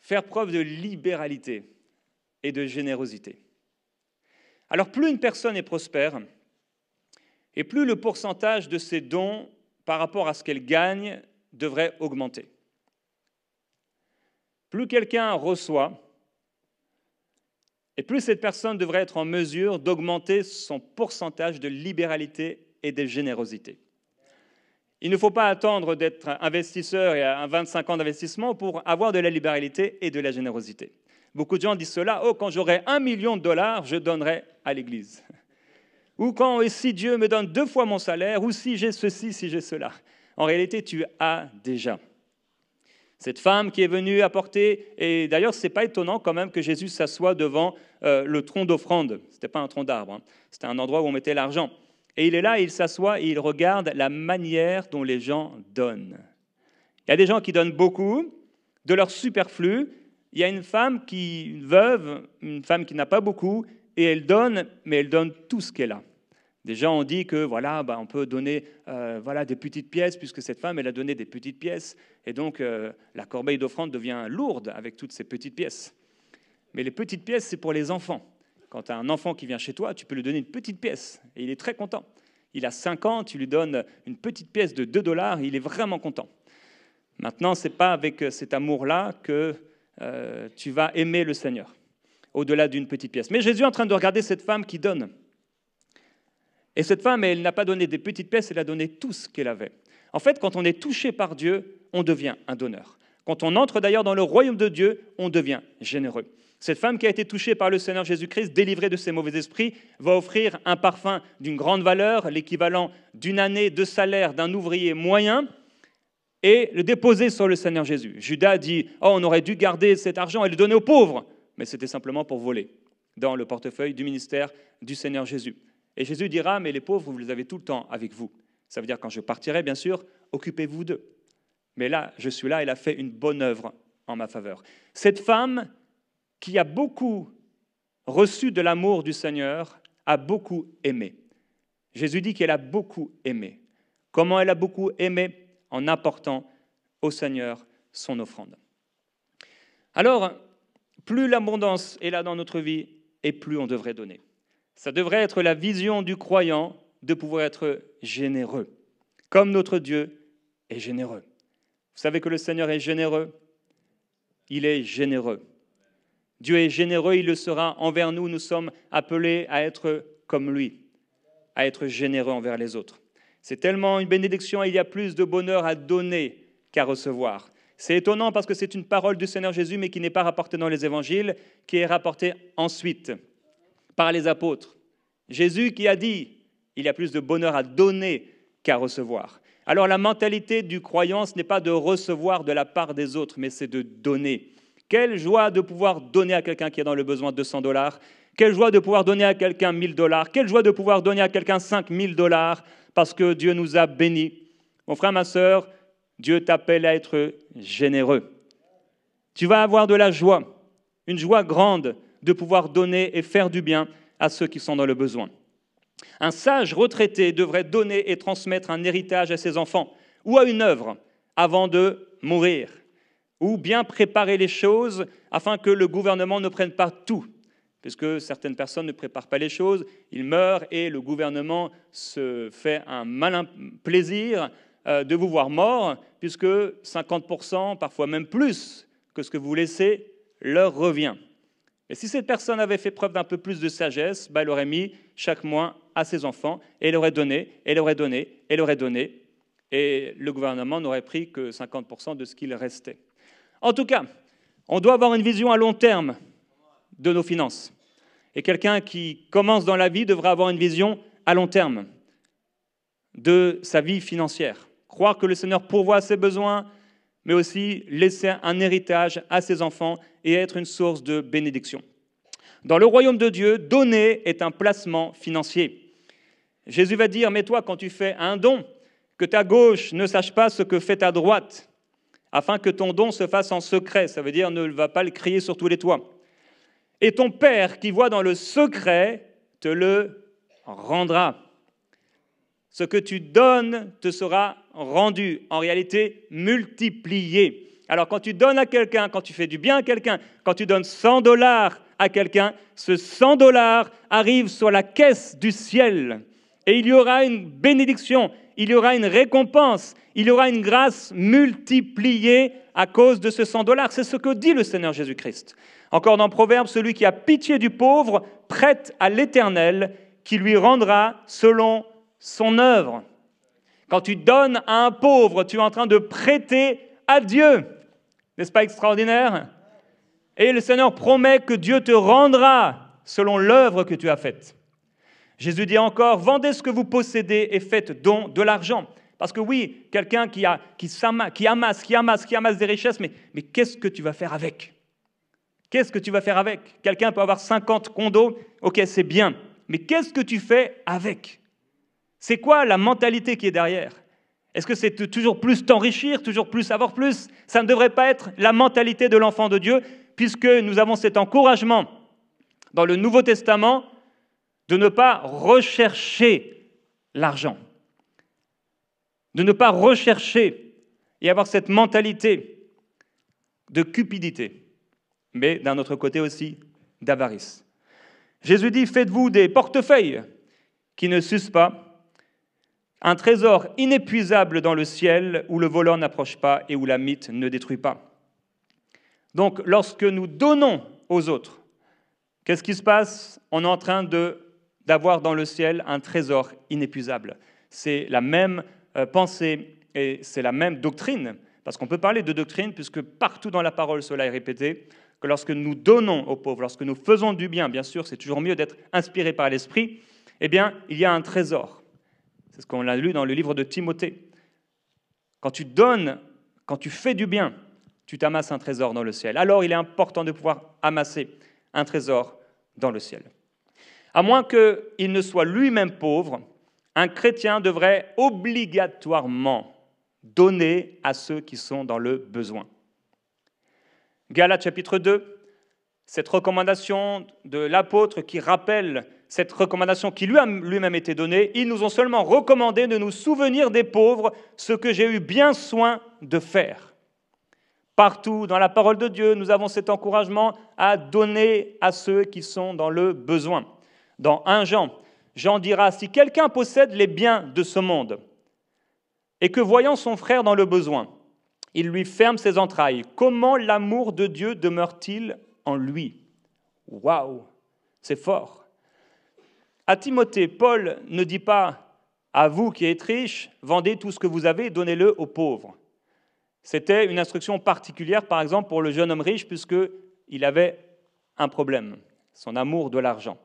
Faire preuve de libéralité et de générosité. Alors plus une personne est prospère, et plus le pourcentage de ses dons par rapport à ce qu'elle gagne devrait augmenter. Plus quelqu'un reçoit, et plus cette personne devrait être en mesure d'augmenter son pourcentage de libéralité et de générosité. Il ne faut pas attendre d'être investisseur et à 25 ans d'investissement pour avoir de la libéralité et de la générosité. Beaucoup de gens disent cela, « Oh, quand j'aurai 1 million de $, je donnerai à l'Église. » Ou quand, « Si Dieu me donne 2 fois mon salaire, ou si j'ai ceci, si j'ai cela. » En réalité, tu as déjà. Cette femme qui est venue apporter, et d'ailleurs, ce n'est pas étonnant quand même que Jésus s'assoie devant le tronc d'offrande. Ce n'était pas un tronc d'arbre, hein. C'était un endroit où on mettait l'argent. Et il est là, il s'assoit et il regarde la manière dont les gens donnent. Il y a des gens qui donnent beaucoup de leur superflu. Il y a une femme une veuve, une femme qui n'a pas beaucoup, et elle donne, mais elle donne tout ce qu'elle a. Des gens ont dit que voilà, on peut donner des petites pièces, puisque cette femme, elle a donné des petites pièces, et donc la corbeille d'offrande devient lourde avec toutes ces petites pièces. Mais les petites pièces, c'est pour les enfants. Quand tu as un enfant qui vient chez toi, tu peux lui donner une petite pièce, et il est très content. Il a 5 ans, tu lui donnes une petite pièce de 2 $, il est vraiment content. Maintenant, ce n'est pas avec cet amour-là que tu vas aimer le Seigneur, au-delà d'une petite pièce. Mais Jésus est en train de regarder cette femme qui donne. Et cette femme, elle n'a pas donné des petites pièces, elle a donné tout ce qu'elle avait. En fait, quand on est touché par Dieu, on devient un donneur. Quand on entre d'ailleurs dans le royaume de Dieu, on devient généreux. Cette femme qui a été touchée par le Seigneur Jésus-Christ, délivrée de ses mauvais esprits, va offrir un parfum d'une grande valeur, l'équivalent d'une année de salaire d'un ouvrier moyen, et le déposer sur le Seigneur Jésus. Judas dit « Oh, on aurait dû garder cet argent et le donner aux pauvres !» Mais c'était simplement pour voler dans le portefeuille du ministère du Seigneur Jésus. Et Jésus dira « Mais les pauvres, vous les avez tout le temps avec vous. » Ça veut dire quand je partirai, bien sûr, occupez-vous d'eux. Mais là, je suis là, elle a fait une bonne œuvre en ma faveur. Cette femme qui a beaucoup reçu de l'amour du Seigneur a beaucoup aimé. Jésus dit qu'elle a beaucoup aimé. Comment elle a beaucoup aimé? En apportant au Seigneur son offrande. Alors, plus l'abondance est là dans notre vie, et plus on devrait donner. Ça devrait être la vision du croyant de pouvoir être généreux, comme notre Dieu est généreux. Vous savez que le Seigneur est généreux? Il est généreux. Dieu est généreux, il le sera envers nous. Nous sommes appelés à être comme lui, à être généreux envers les autres. C'est tellement une bénédiction, il y a plus de bonheur à donner qu'à recevoir. C'est étonnant parce que c'est une parole du Seigneur Jésus, mais qui n'est pas rapportée dans les évangiles, qui est rapportée ensuite par les apôtres. Jésus qui a dit, il y a plus de bonheur à donner qu'à recevoir. Alors la mentalité du croyant, ce n'est pas de recevoir de la part des autres, mais c'est de donner. Quelle joie de pouvoir donner à quelqu'un qui est dans le besoin de $200. Quelle joie de pouvoir donner à quelqu'un $1000. Quelle joie de pouvoir donner à quelqu'un $5000 parce que Dieu nous a bénis. Mon frère, ma sœur, Dieu t'appelle à être généreux. Tu vas avoir de la joie, une joie grande de pouvoir donner et faire du bien à ceux qui sont dans le besoin. Un sage retraité devrait donner et transmettre un héritage à ses enfants ou à une œuvre avant de mourir, ou bien préparer les choses afin que le gouvernement ne prenne pas tout, puisque certaines personnes ne préparent pas les choses, ils meurent et le gouvernement se fait un malin plaisir de vous voir mort, puisque 50%, parfois même plus que ce que vous laissez, leur revient. Et si cette personne avait fait preuve d'un peu plus de sagesse, elle aurait mis chaque mois à ses enfants, et elle aurait donné, elle aurait donné, elle aurait donné, et le gouvernement n'aurait pris que 50% de ce qu'il restait. En tout cas, on doit avoir une vision à long terme de nos finances. Et quelqu'un qui commence dans la vie devra avoir une vision à long terme de sa vie financière. Croire que le Seigneur pourvoit à ses besoins, mais aussi laisser un héritage à ses enfants et être une source de bénédiction. Dans le royaume de Dieu, donner est un placement financier. Jésus va dire, mais toi, quand tu fais un don, que ta gauche ne sache pas ce que fait ta droite, afin que ton don se fasse en secret. Ça veut dire, ne va pas le crier sur tous les toits. Et ton Père qui voit dans le secret te le rendra. Ce que tu donnes te sera rendu, en réalité multiplié. Alors quand tu donnes à quelqu'un, quand tu fais du bien à quelqu'un, quand tu donnes $100 à quelqu'un, ce $100 arrive sur la caisse du ciel. Et il y aura une bénédiction, il y aura une récompense, il y aura une grâce multipliée à cause de ce $100. C'est ce que dit le Seigneur Jésus-Christ. Encore dans Proverbe, celui qui a pitié du pauvre prête à l'Éternel, qui lui rendra selon son œuvre. Quand tu donnes à un pauvre, tu es en train de prêter à Dieu. N'est-ce pas extraordinaire? Et le Seigneur promet que Dieu te rendra selon l'œuvre que tu as faite. Jésus dit encore, vendez ce que vous possédez et faites don de l'argent. Parce que oui, quelqu'un qui amasse des richesses, mais qu'est-ce que tu vas faire avec? Qu'est-ce que tu vas faire avec? Quelqu'un peut avoir 50 condos, ok, c'est bien, mais qu'est-ce que tu fais avec? C'est quoi la mentalité qui est derrière? Est-ce que c'est toujours plus t'enrichir, toujours plus avoir plus? Ça ne devrait pas être la mentalité de l'enfant de Dieu, puisque nous avons cet encouragement dans le Nouveau Testament de ne pas rechercher l'argent, de ne pas rechercher et avoir cette mentalité de cupidité, mais d'un autre côté aussi d'avarice. Jésus dit, faites-vous des portefeuilles qui ne s'usent pas, un trésor inépuisable dans le ciel où le voleur n'approche pas et où la mythe ne détruit pas. Donc, lorsque nous donnons aux autres, qu'est-ce qui se passe? On est en train d'avoir dans le ciel un trésor inépuisable. C'est la même pensée et c'est la même doctrine, parce qu'on peut parler de doctrine, puisque partout dans la parole cela est répété, que lorsque nous donnons aux pauvres, lorsque nous faisons du bien, bien sûr, c'est toujours mieux d'être inspiré par l'Esprit, eh bien, il y a un trésor. C'est ce qu'on a lu dans le livre de Timothée. Quand tu donnes, quand tu fais du bien, tu t'amasses un trésor dans le ciel. Alors, il est important de pouvoir amasser un trésor dans le ciel. À moins qu'il ne soit lui-même pauvre, un chrétien devrait obligatoirement donner à ceux qui sont dans le besoin. Galates chapitre 2, cette recommandation de l'apôtre qui rappelle cette recommandation qui lui a lui-même été donnée, ils nous ont seulement recommandé de nous souvenir des pauvres, ce que j'ai eu bien soin de faire. Partout dans la parole de Dieu, nous avons cet encouragement à donner à ceux qui sont dans le besoin. Dans 1 Jean, Jean dira, si quelqu'un possède les biens de ce monde et que voyant son frère dans le besoin, il lui ferme ses entrailles, comment l'amour de Dieu demeure-t-il en lui? Waouh, c'est fort. À Timothée, Paul ne dit pas, à vous qui êtes riches, vendez tout ce que vous avez et donnez-le aux pauvres. C'était une instruction particulière, par exemple, pour le jeune homme riche, puisqu'il avait un problème, son amour de l'argent.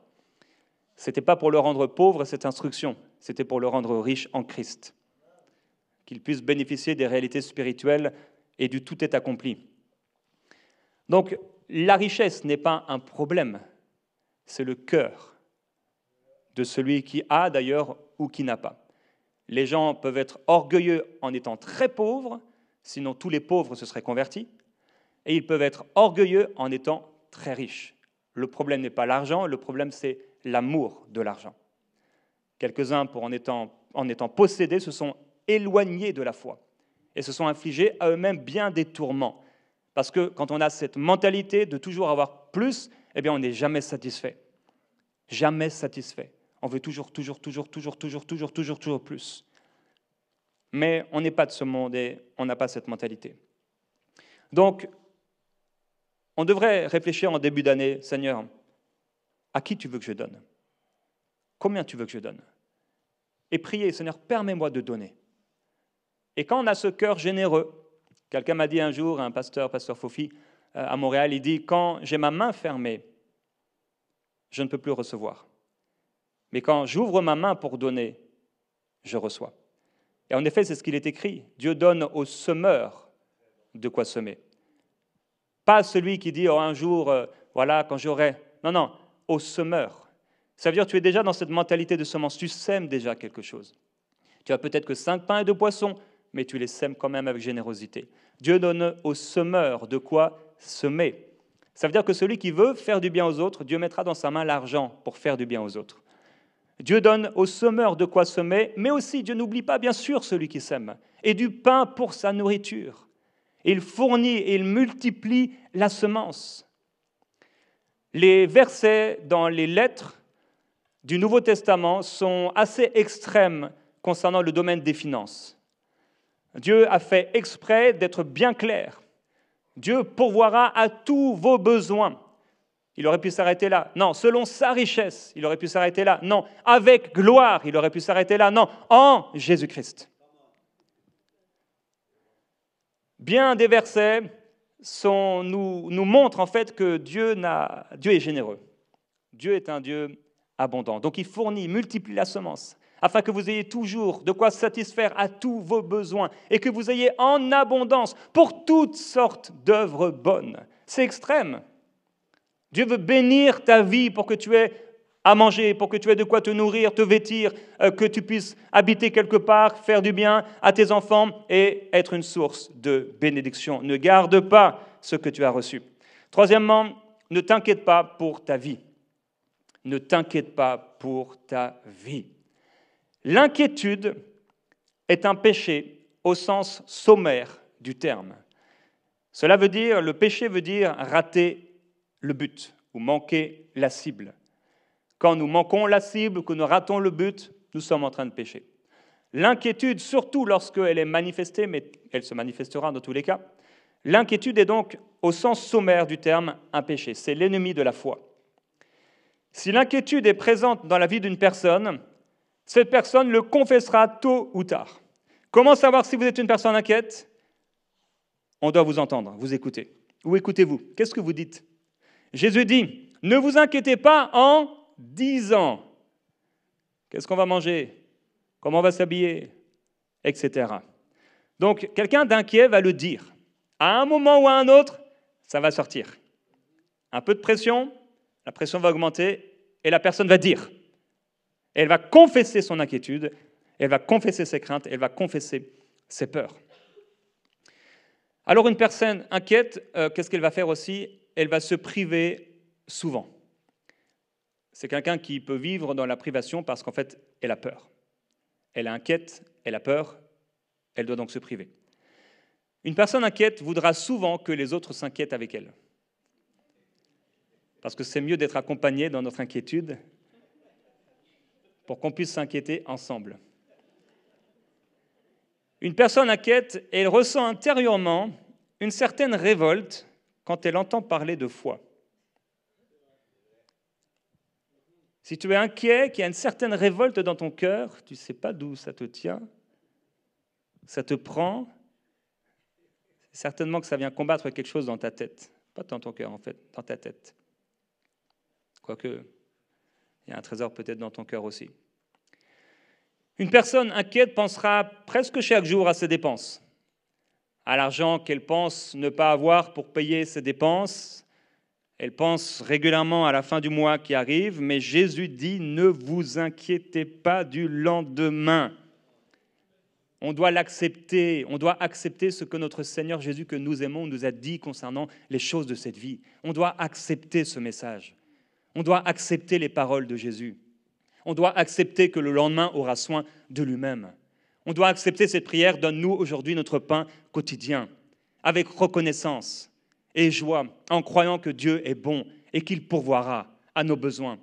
Ce n'était pas pour le rendre pauvre, cette instruction, c'était pour le rendre riche en Christ, qu'il puisse bénéficier des réalités spirituelles et du tout est accompli. Donc, la richesse n'est pas un problème, c'est le cœur de celui qui a d'ailleurs ou qui n'a pas. Les gens peuvent être orgueilleux en étant très pauvres, sinon tous les pauvres se seraient convertis, et ils peuvent être orgueilleux en étant très riches. Le problème n'est pas l'argent, le problème c'est l'amour de l'argent. Quelques-uns, en étant possédés, se sont éloignés de la foi et se sont infligés à eux-mêmes bien des tourments. Parce que quand on a cette mentalité de toujours avoir plus, eh bien on n'est jamais satisfait. Jamais satisfait. On veut toujours plus. Mais on n'est pas de ce monde et on n'a pas cette mentalité. Donc, on devrait réfléchir en début d'année, Seigneur, à qui tu veux que je donne? Combien tu veux que je donne? Et prier, Seigneur, permets-moi de donner. Et quand on a ce cœur généreux, quelqu'un m'a dit un jour, un pasteur Fofi, à Montréal, il dit, quand j'ai ma main fermée, je ne peux plus recevoir. Mais quand j'ouvre ma main pour donner, je reçois. Et en effet, c'est ce qu'il est écrit. Dieu donne au semeur de quoi semer. Pas celui qui dit, oh, un jour, voilà, quand j'aurai... Non, non, au semeur. Ça veut dire que tu es déjà dans cette mentalité de semence. Tu sèmes déjà quelque chose. Tu as peut-être que 5 pains et 2 poissons, mais tu les sèmes quand même avec générosité. Dieu donne au semeur de quoi semer. Ça veut dire que celui qui veut faire du bien aux autres, Dieu mettra dans sa main l'argent pour faire du bien aux autres. Dieu donne au semeur de quoi semer, mais aussi Dieu n'oublie pas bien sûr celui qui sème, et du pain pour sa nourriture. Il fournit et il multiplie la semence. Les versets dans les lettres du Nouveau Testament sont assez extrêmes concernant le domaine des finances. Dieu a fait exprès d'être bien clair. Dieu pourvoira à tous vos besoins. Il aurait pu s'arrêter là. Non, selon sa richesse, il aurait pu s'arrêter là. Non, avec gloire, il aurait pu s'arrêter là. Non, en Jésus-Christ. Bien des versets nous montrent en fait que Dieu est généreux. Dieu est un Dieu abondant. Donc il fournit, multiplie la semence, afin que vous ayez toujours de quoi satisfaire à tous vos besoins et que vous ayez en abondance pour toutes sortes d'œuvres bonnes. C'est extrême. Dieu veut bénir ta vie pour que tu aies à manger, pour que tu aies de quoi te nourrir, te vêtir, que tu puisses habiter quelque part, faire du bien à tes enfants et être une source de bénédiction. Ne garde pas ce que tu as reçu. Troisièmement, ne t'inquiète pas pour ta vie. Ne t'inquiète pas pour ta vie. L'inquiétude est un péché au sens sommaire du terme. Cela veut dire, le péché veut dire rater le but ou manquer la cible. Quand nous manquons la cible, que nous ratons le but, nous sommes en train de pécher. L'inquiétude, surtout lorsqu'elle est manifestée, mais elle se manifestera dans tous les cas, l'inquiétude est donc, au sens sommaire du terme, un péché. C'est l'ennemi de la foi. Si l'inquiétude est présente dans la vie d'une personne, cette personne le confessera tôt ou tard. Comment savoir si vous êtes une personne inquiète? On doit vous entendre, vous écouter. Où écoutez-vous? Qu'est-ce que vous dites? Jésus dit, ne vous inquiétez pas en disant. Qu'est-ce qu'on va manger? Comment on va s'habiller? Etc. Donc, quelqu'un d'inquiet va le dire. À un moment ou à un autre, ça va sortir. Un peu de pression, la pression va augmenter et la personne va dire. Elle va confesser son inquiétude, elle va confesser ses craintes, elle va confesser ses peurs. Alors, une personne inquiète, qu'est-ce qu'elle va faire aussi? Elle va se priver souvent. C'est quelqu'un qui peut vivre dans la privation parce qu'en fait, elle a peur. Elle est inquiète, elle a peur, elle doit donc se priver. Une personne inquiète voudra souvent que les autres s'inquiètent avec elle. Parce que c'est mieux d'être accompagné dans notre inquiétude pour qu'on puisse s'inquiéter ensemble. Une personne inquiète, elle ressent intérieurement une certaine révolte quand elle entend parler de foi. Si tu es inquiet, qu'il y a une certaine révolte dans ton cœur, tu ne sais pas d'où ça te tient, ça te prend, c'est certainement que ça vient combattre quelque chose dans ta tête. Pas dans ton cœur, en fait, dans ta tête. Quoique, il y a un trésor peut-être dans ton cœur aussi. Une personne inquiète pensera presque chaque jour à ses dépenses, à l'argent qu'elle pense ne pas avoir pour payer ses dépenses. Elle pense régulièrement à la fin du mois qui arrive, mais Jésus dit « Ne vous inquiétez pas du lendemain ». On doit l'accepter, on doit accepter ce que notre Seigneur Jésus, que nous aimons, nous a dit concernant les choses de cette vie. On doit accepter ce message. On doit accepter les paroles de Jésus. On doit accepter que le lendemain aura soin de lui-même. On doit accepter cette prière, donne-nous aujourd'hui notre pain quotidien, avec reconnaissance et joie, en croyant que Dieu est bon et qu'il pourvoira à nos besoins.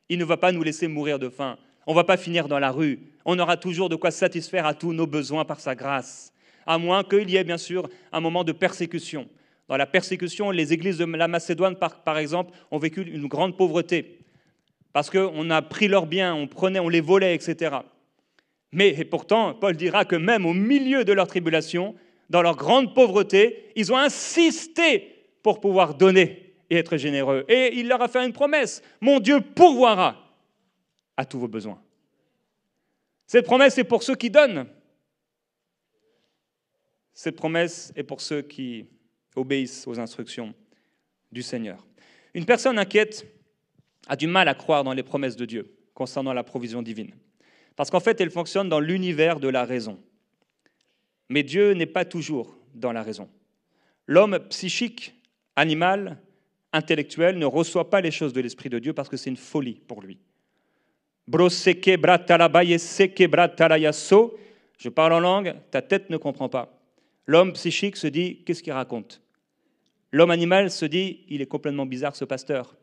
Il ne va pas nous laisser mourir de faim. On ne va pas finir dans la rue. On aura toujours de quoi satisfaire à tous nos besoins par sa grâce, à moins qu'il y ait bien sûr un moment de persécution. Dans la persécution, les églises de la Macédoine, par exemple, ont vécu une grande pauvreté, parce qu'on a pris leurs biens, on les volait, etc. Mais et pourtant, Paul dira que même au milieu de leur tribulation, dans leur grande pauvreté, ils ont insisté pour pouvoir donner et être généreux. Et il leur a fait une promesse, « Mon Dieu pourvoira à tous vos besoins ». Cette promesse est pour ceux qui donnent. Cette promesse est pour ceux qui obéissent aux instructions du Seigneur. Une personne inquiète a du mal à croire dans les promesses de Dieu concernant la provision divine. Parce qu'en fait, elle fonctionne dans l'univers de la raison. Mais Dieu n'est pas toujours dans la raison. L'homme psychique, animal, intellectuel ne reçoit pas les choses de l'Esprit de Dieu parce que c'est une folie pour lui. Je parle en langue, ta tête ne comprend pas. L'homme psychique se dit, qu'est-ce qu'il raconte? L'homme animal se dit, il est complètement bizarre ce pasteur.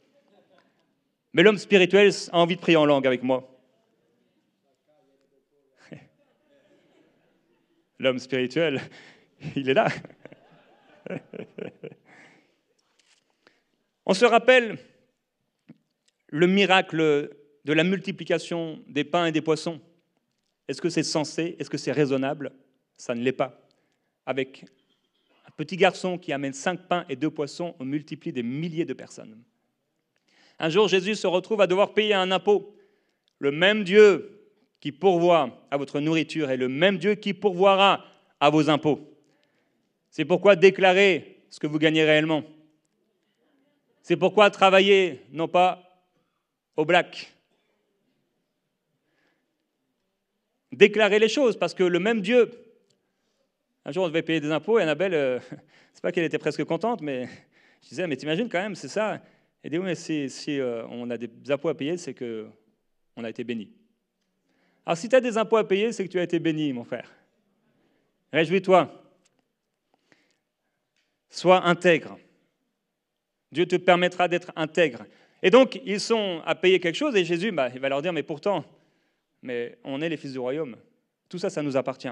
Mais l'homme spirituel a envie de prier en langue avec moi. L'homme spirituel, il est là. On se rappelle le miracle de la multiplication des pains et des poissons. Est-ce que c'est sensé? Est-ce que c'est raisonnable? Ça ne l'est pas. Avec un petit garçon qui amène 5 pains et 2 poissons, on multiplie des milliers de personnes. Un jour, Jésus se retrouve à devoir payer un impôt. Le même Dieu qui pourvoit à votre nourriture est le même Dieu qui pourvoira à vos impôts. C'est pourquoi déclarez ce que vous gagnez réellement. C'est pourquoi travaillez, non pas au black. Déclarez les choses, parce que le même Dieu, un jour on devait payer des impôts, et Annabelle, c'est pas qu'elle était presque contente, mais je disais, mais t'imagines quand même, c'est ça. Elle dit, oui, mais si on a des impôts à payer, c'est qu'on a été béni. Alors si tu as des impôts à payer, c'est que tu as été béni, mon frère. Réjouis-toi. Sois intègre. Dieu te permettra d'être intègre. Et donc, ils sont à payer quelque chose, et Jésus, il va leur dire, mais pourtant, mais on est les fils du royaume. Tout ça, ça nous appartient.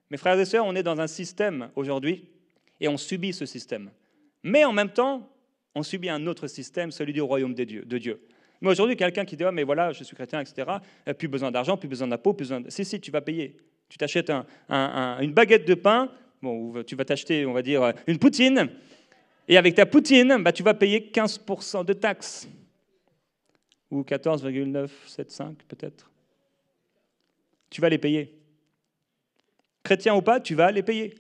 Mes frères et sœurs, on est dans un système aujourd'hui, et on subit ce système. Mais en même temps, on subit un autre système, celui du royaume de Dieu. Mais aujourd'hui, quelqu'un qui dit, mais voilà, je suis chrétien, etc., plus besoin d'argent, plus besoin d'impôts, plus besoin de... Si, tu vas payer. Tu t'achètes une baguette de pain, bon, tu vas t'acheter, on va dire, une poutine, et avec ta poutine, tu vas payer 15% de taxes. Ou 14,975 peut-être. Tu vas les payer. Chrétien ou pas, tu vas les payer.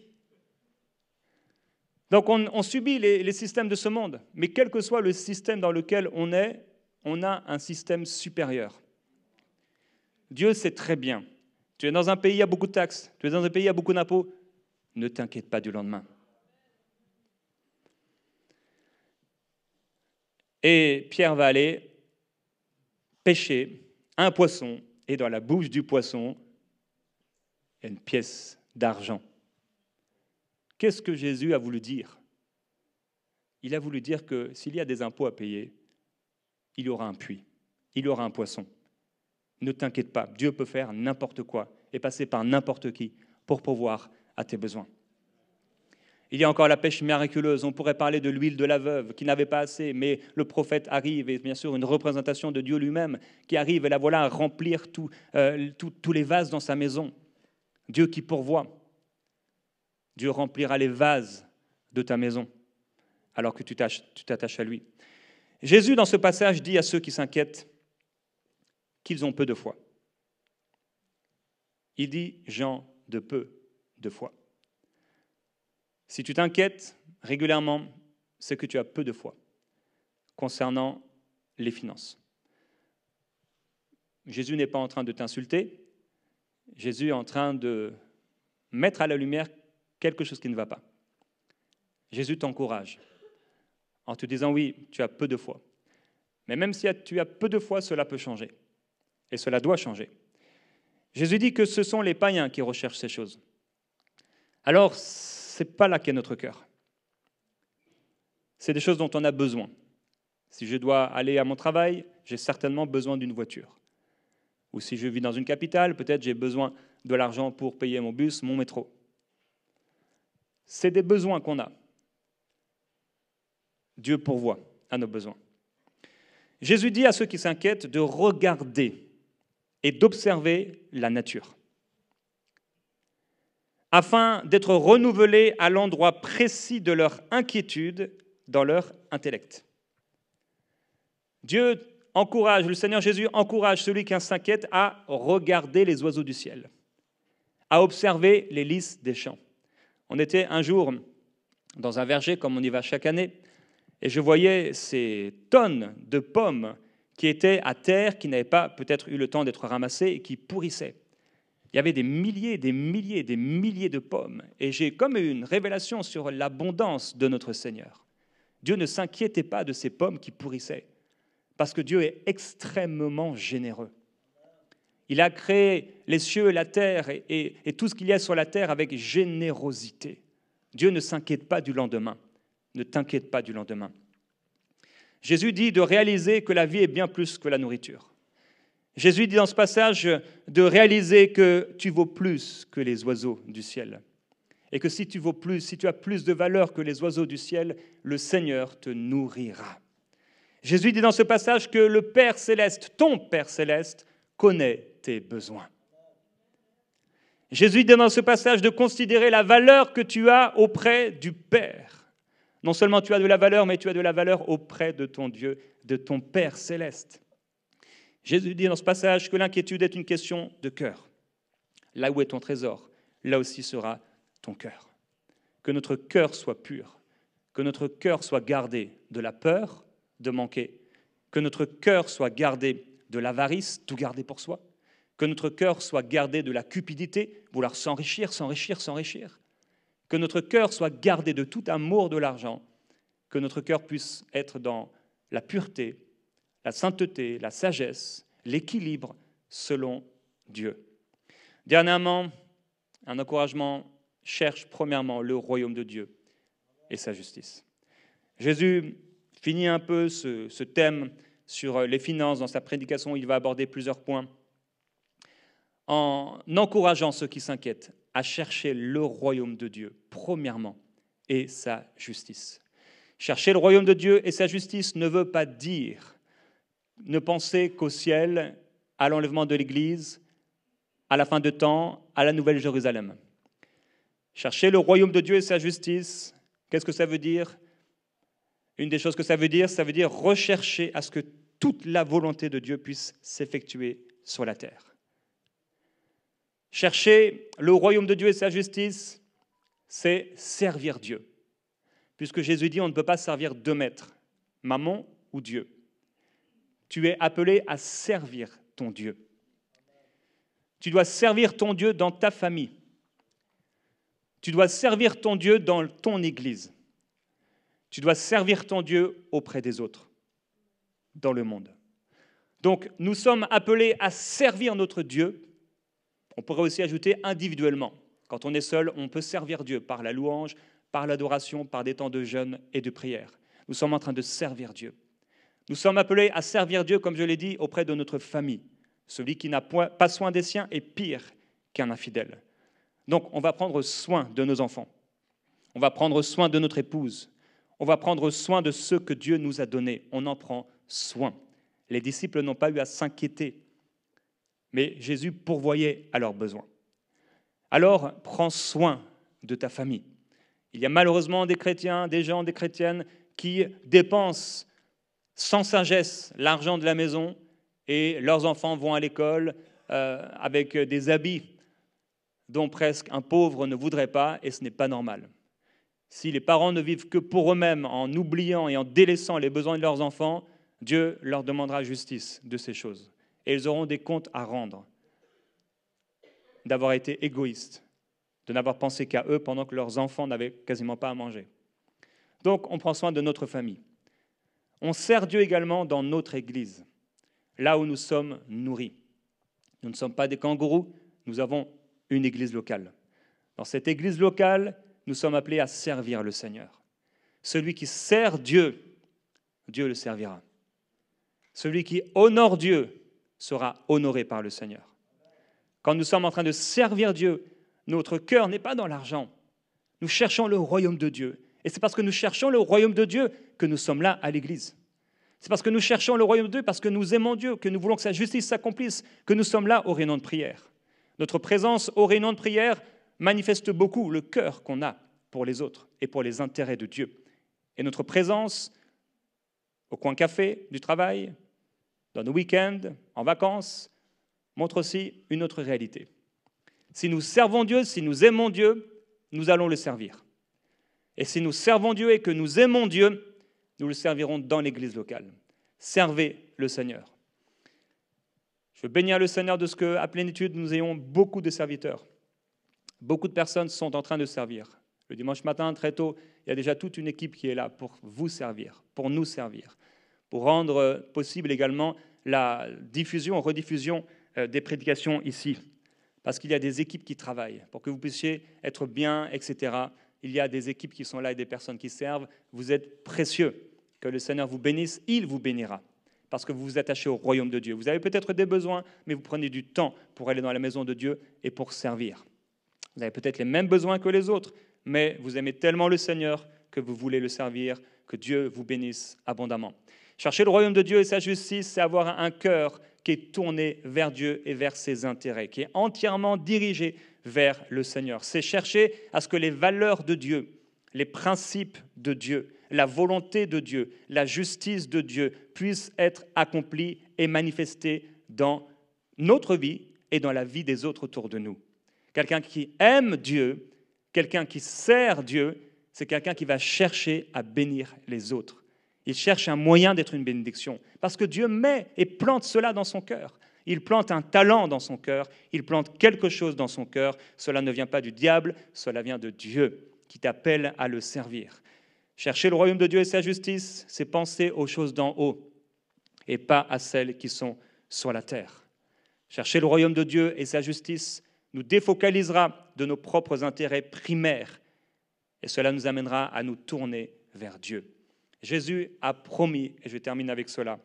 Donc on subit les systèmes de ce monde, mais quel que soit le système dans lequel on est, on a un système supérieur. Dieu sait très bien. Tu es dans un pays, il y a beaucoup de taxes. Tu es dans un pays, il y a beaucoup d'impôts. Ne t'inquiète pas du lendemain. Et Pierre va aller pêcher un poisson, et dans la bouche du poisson, il y a une pièce d'argent. Qu'est-ce que Jésus a voulu dire? Il a voulu dire que s'il y a des impôts à payer, il y aura un puits, il y aura un poisson. Ne t'inquiète pas, Dieu peut faire n'importe quoi et passer par n'importe qui pour pourvoir à tes besoins. Il y a encore la pêche miraculeuse. On pourrait parler de l'huile de la veuve qui n'avait pas assez, mais le prophète arrive, et bien sûr une représentation de Dieu lui-même qui arrive, et la voilà à remplir tous les vases dans sa maison. Dieu qui pourvoit. Dieu remplira les vases de ta maison alors que tu t'attaches à lui. Jésus, dans ce passage, dit à ceux qui s'inquiètent qu'ils ont peu de foi. Il dit « gens de peu de foi ». Si tu t'inquiètes régulièrement, c'est que tu as peu de foi concernant les finances. Jésus n'est pas en train de t'insulter, Jésus est en train de mettre à la lumière quelque chose qui ne va pas. Jésus t'encourage en te disant « oui, tu as peu de foi ». Mais même si tu as peu de foi, cela peut changer. Et cela doit changer. Jésus dit que ce sont les païens qui recherchent ces choses. Alors, ce n'est pas là qu'est notre cœur. C'est des choses dont on a besoin. Si je dois aller à mon travail, j'ai certainement besoin d'une voiture. Ou si je vis dans une capitale, peut-être j'ai besoin de l'argent pour payer mon bus, mon métro. C'est des besoins qu'on a. Dieu pourvoit à nos besoins. Jésus dit à ceux qui s'inquiètent de regarder et d'observer la nature, afin d'être renouvelés à l'endroit précis de leur inquiétude dans leur intellect. Dieu encourage, le Seigneur Jésus encourage celui qui s'inquiète à regarder les oiseaux du ciel, à observer les lys des champs. On était un jour dans un verger, comme on y va chaque année, et je voyais ces tonnes de pommes qui étaient à terre, qui n'avaient pas peut-être eu le temps d'être ramassées et qui pourrissaient. Il y avait des milliers, des milliers, des milliers de pommes. Et j'ai comme eu une révélation sur l'abondance de notre Seigneur. Dieu ne s'inquiétait pas de ces pommes qui pourrissaient, parce que Dieu est extrêmement généreux. Il a créé les cieux et la terre et tout ce qu'il y a sur la terre avec générosité. Dieu ne s'inquiète pas du lendemain. Ne t'inquiète pas du lendemain. Jésus dit de réaliser que la vie est bien plus que la nourriture. Jésus dit dans ce passage de réaliser que tu vaux plus que les oiseaux du ciel. Et que si tu vaux plus, si tu as plus de valeur que les oiseaux du ciel, le Seigneur te nourrira. Jésus dit dans ce passage que le Père céleste, ton Père céleste, connaît tes besoins. Jésus dit dans ce passage de considérer la valeur que tu as auprès du Père. Non seulement tu as de la valeur, mais tu as de la valeur auprès de ton Dieu, de ton Père céleste. Jésus dit dans ce passage que l'inquiétude est une question de cœur. Là où est ton trésor, là aussi sera ton cœur. Que notre cœur soit pur, que notre cœur soit gardé de la peur de manquer, que notre cœur soit gardé de l'avarice, tout garder pour soi, que notre cœur soit gardé de la cupidité, vouloir s'enrichir, s'enrichir, s'enrichir, que notre cœur soit gardé de tout amour de l'argent, que notre cœur puisse être dans la pureté, la sainteté, la sagesse, l'équilibre selon Dieu. Dernièrement, un encouragement, cherche premièrement le royaume de Dieu et sa justice. Jésus finit un peu ce thème sur les finances dans sa prédication. Il va aborder plusieurs points en encourageant ceux qui s'inquiètent à chercher le royaume de Dieu, premièrement, et sa justice. Chercher le royaume de Dieu et sa justice ne veut pas dire ne penser qu'au ciel, à l'enlèvement de l'Église, à la fin de temps, à la Nouvelle Jérusalem. Chercher le royaume de Dieu et sa justice, qu'est-ce que ça veut dire? Une des choses que ça veut dire rechercher à ce que toute la volonté de Dieu puisse s'effectuer sur la terre. Chercher le royaume de Dieu et sa justice, c'est servir Dieu. Puisque Jésus dit, on ne peut pas servir deux maîtres, mammon ou Dieu. Tu es appelé à servir ton Dieu. Tu dois servir ton Dieu dans ta famille. Tu dois servir ton Dieu dans ton église. Tu dois servir ton Dieu auprès des autres, dans le monde. Donc, nous sommes appelés à servir notre Dieu. On pourrait aussi ajouter individuellement. Quand on est seul, on peut servir Dieu par la louange, par l'adoration, par des temps de jeûne et de prière. Nous sommes en train de servir Dieu. Nous sommes appelés à servir Dieu, comme je l'ai dit, auprès de notre famille. Celui qui n'a pas soin des siens est pire qu'un infidèle. Donc, on va prendre soin de nos enfants. On va prendre soin de notre épouse. On va prendre soin de ceux que Dieu nous a donnés. On en prend soin. Les disciples n'ont pas eu à s'inquiéter, mais Jésus pourvoyait à leurs besoins. Alors, prends soin de ta famille. Il y a malheureusement des chrétiens, des chrétiennes qui dépensent sans sagesse l'argent de la maison et leurs enfants vont à l'école avec des habits dont presque un pauvre ne voudrait pas, et ce n'est pas normal. Si les parents ne vivent que pour eux-mêmes, en oubliant et en délaissant les besoins de leurs enfants, Dieu leur demandera justice de ces choses. Et ils auront des comptes à rendre d'avoir été égoïstes, de n'avoir pensé qu'à eux pendant que leurs enfants n'avaient quasiment pas à manger. Donc, on prend soin de notre famille. On sert Dieu également dans notre Église, là où nous sommes nourris. Nous ne sommes pas des kangourous, nous avons une Église locale. Dans cette Église locale, nous sommes appelés à servir le Seigneur. Celui qui sert Dieu, Dieu le servira. Celui qui honore Dieu sera honoré par le Seigneur. Quand nous sommes en train de servir Dieu, notre cœur n'est pas dans l'argent. Nous cherchons le royaume de Dieu. Et c'est parce que nous cherchons le royaume de Dieu que nous sommes là à l'Église. C'est parce que nous cherchons le royaume de Dieu, parce que nous aimons Dieu, que nous voulons que sa justice s'accomplisse, que nous sommes là aux réunions de prière. Notre présence aux réunions de prière manifeste beaucoup le cœur qu'on a pour les autres et pour les intérêts de Dieu. Et notre présence au coin café du travail, dans nos week-ends, en vacances, montre aussi une autre réalité. Si nous servons Dieu, si nous aimons Dieu, nous allons le servir. Et si nous servons Dieu et que nous aimons Dieu, nous le servirons dans l'église locale. Servez le Seigneur. Je veux bénir le Seigneur de ce qu'à plénitude, nous ayons beaucoup de serviteurs. Beaucoup de personnes sont en train de servir. Le dimanche matin, très tôt, il y a déjà toute une équipe qui est là pour vous servir, pour nous servir, pour rendre possible également la diffusion, rediffusion des prédications ici. Parce qu'il y a des équipes qui travaillent pour que vous puissiez être bien, etc. Il y a des équipes qui sont là et des personnes qui servent. Vous êtes précieux. Que le Seigneur vous bénisse, il vous bénira. Parce que vous vous attachez au royaume de Dieu. Vous avez peut-être des besoins, mais vous prenez du temps pour aller dans la maison de Dieu et pour servir. Vous avez peut-être les mêmes besoins que les autres, mais vous aimez tellement le Seigneur que vous voulez le servir, que Dieu vous bénisse abondamment. Chercher le royaume de Dieu et sa justice, c'est avoir un cœur qui est tourné vers Dieu et vers ses intérêts, qui est entièrement dirigé vers le Seigneur. C'est chercher à ce que les valeurs de Dieu, les principes de Dieu, la volonté de Dieu, la justice de Dieu puissent être accomplis et manifestés dans notre vie et dans la vie des autres autour de nous. Quelqu'un qui aime Dieu, quelqu'un qui sert Dieu, c'est quelqu'un qui va chercher à bénir les autres. Il cherche un moyen d'être une bénédiction, parce que Dieu met et plante cela dans son cœur. Il plante un talent dans son cœur, il plante quelque chose dans son cœur. Cela ne vient pas du diable, cela vient de Dieu qui t'appelle à le servir. Chercher le royaume de Dieu et sa justice, c'est penser aux choses d'en haut et pas à celles qui sont sur la terre. Chercher le royaume de Dieu et sa justice nous défocalisera de nos propres intérêts primaires et cela nous amènera à nous tourner vers Dieu. Jésus a promis, et je termine avec cela,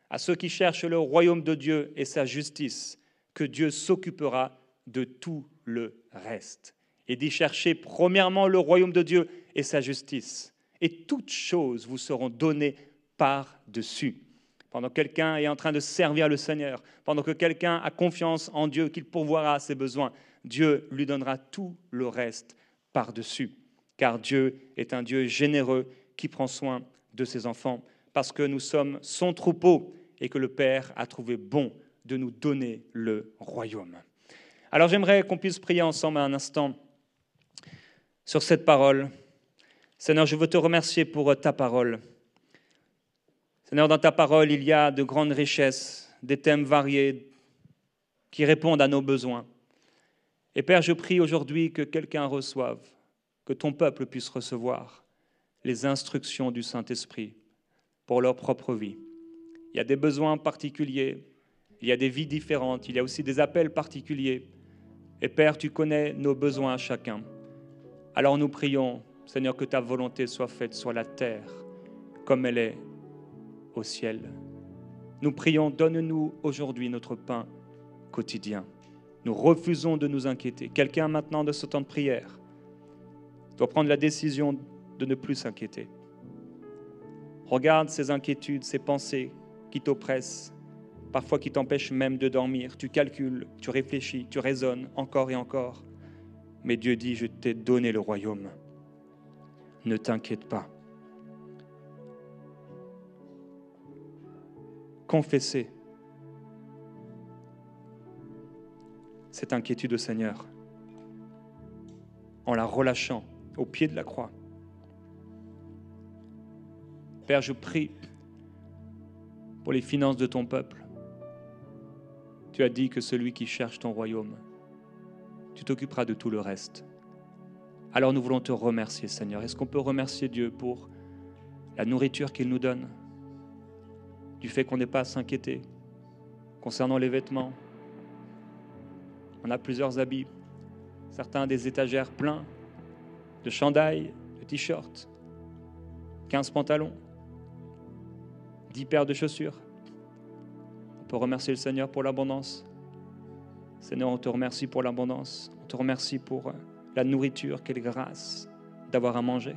à ceux qui cherchent le royaume de Dieu et sa justice, que Dieu s'occupera de tout le reste. Et dit chercher premièrement le royaume de Dieu et sa justice, et toutes choses vous seront données par-dessus. pendant que quelqu'un est en train de servir le Seigneur, pendant que quelqu'un a confiance en Dieu, qu'il pourvoira à ses besoins, Dieu lui donnera tout le reste par-dessus. Car Dieu est un Dieu généreux qui prend soin de ses enfants, parce que nous sommes son troupeau et que le Père a trouvé bon de nous donner le royaume. Alors j'aimerais qu'on puisse prier ensemble un instant sur cette parole. Seigneur, je veux te remercier pour ta parole. Seigneur, dans ta parole, il y a de grandes richesses, des thèmes variés qui répondent à nos besoins. Et Père, je prie aujourd'hui que quelqu'un reçoive, que ton peuple puisse recevoir les instructions du Saint-Esprit pour leur propre vie. Il y a des besoins particuliers, il y a des vies différentes, il y a aussi des appels particuliers. Et Père, tu connais nos besoins à chacun. Alors nous prions, Seigneur, que ta volonté soit faite sur la terre comme elle est au ciel. Nous prions, donne-nous aujourd'hui notre pain quotidien. Nous refusons de nous inquiéter. Quelqu'un maintenant de ce temps de prière doit prendre la décision de ne plus s'inquiéter. Regarde ces inquiétudes, ces pensées qui t'oppressent, parfois qui t'empêchent même de dormir. Tu calcules, tu réfléchis, tu raisonnes encore et encore. Mais Dieu dit, je t'ai donné le royaume. Ne t'inquiète pas. Confessez cette inquiétude au Seigneur en la relâchant au pied de la croix. Père, je prie pour les finances de ton peuple. Tu as dit que celui qui cherche ton royaume, tu t'occuperas de tout le reste. Alors nous voulons te remercier, Seigneur. Est-ce qu'on peut remercier Dieu pour la nourriture qu'il nous donne, du fait qu'on n'ait pas à s'inquiéter concernant les vêtements? On a plusieurs habits, certains des étagères pleins de chandails, de t-shirts, 15 pantalons, 10 paires de chaussures. On peut remercier le Seigneur pour l'abondance. Seigneur, on te remercie pour l'abondance. On te remercie pour la nourriture, quelle grâce d'avoir à manger,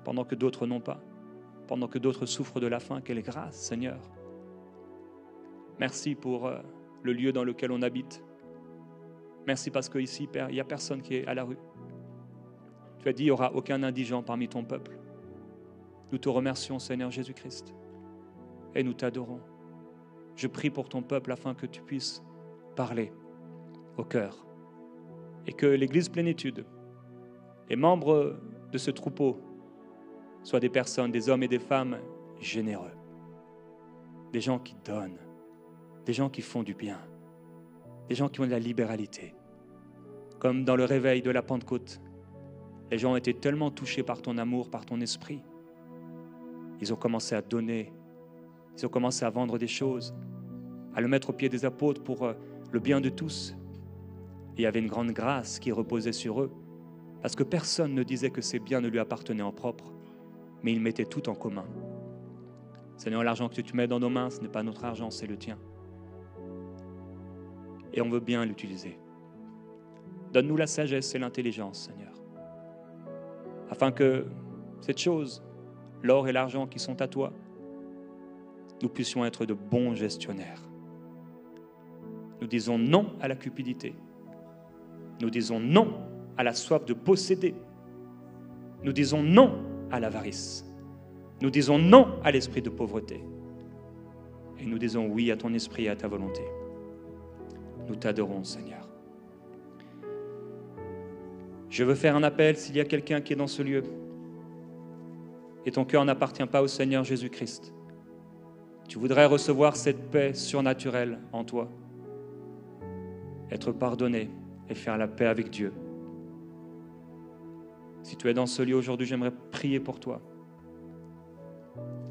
pendant que d'autres n'ont pas, pendant que d'autres souffrent de la faim, quelle grâce, Seigneur. Merci pour le lieu dans lequel on habite. Merci parce qu'ici, Père, il n'y a personne qui est à la rue. Tu as dit, il n'y aura aucun indigent parmi ton peuple. Nous te remercions, Seigneur Jésus-Christ, et nous t'adorons. Je prie pour ton peuple afin que tu puisses parler au cœur et que l'Église Plénitude, les membres de ce troupeau, soient des personnes, des hommes et des femmes généreux, des gens qui donnent, des gens qui font du bien, des gens qui ont de la libéralité. Comme dans le réveil de la Pentecôte, les gens ont été tellement touchés par ton amour, par ton esprit. Ils ont commencé à donner, ils ont commencé à vendre des choses, à le mettre aux pieds des apôtres pour le bien de tous. Et il y avait une grande grâce qui reposait sur eux, parce que personne ne disait que ces biens ne lui appartenaient en propre, mais ils mettaient tout en commun. Seigneur, l'argent que tu mets dans nos mains, ce n'est pas notre argent, c'est le tien. Et on veut bien l'utiliser. Donne-nous la sagesse et l'intelligence, Seigneur, afin que cette chose, l'or et l'argent qui sont à toi, nous puissions être de bons gestionnaires. Nous disons non à la cupidité. Nous disons non à la soif de posséder. Nous disons non à l'avarice. Nous disons non à l'esprit de pauvreté. Et nous disons oui à ton esprit et à ta volonté. Nous t'adorons, Seigneur. Je veux faire un appel s'il y a quelqu'un qui est dans ce lieu et ton cœur n'appartient pas au Seigneur Jésus-Christ. Tu voudrais recevoir cette paix surnaturelle en toi, être pardonné et faire la paix avec Dieu. Si tu es dans ce lieu aujourd'hui, j'aimerais prier pour toi,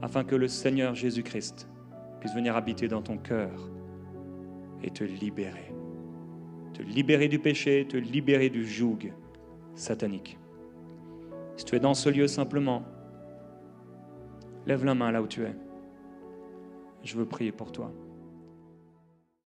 afin que le Seigneur Jésus-Christ puisse venir habiter dans ton cœur et te libérer du péché, te libérer du joug satanique. Si tu es dans ce lieu simplement, lève la main là où tu es. Je veux prier pour toi.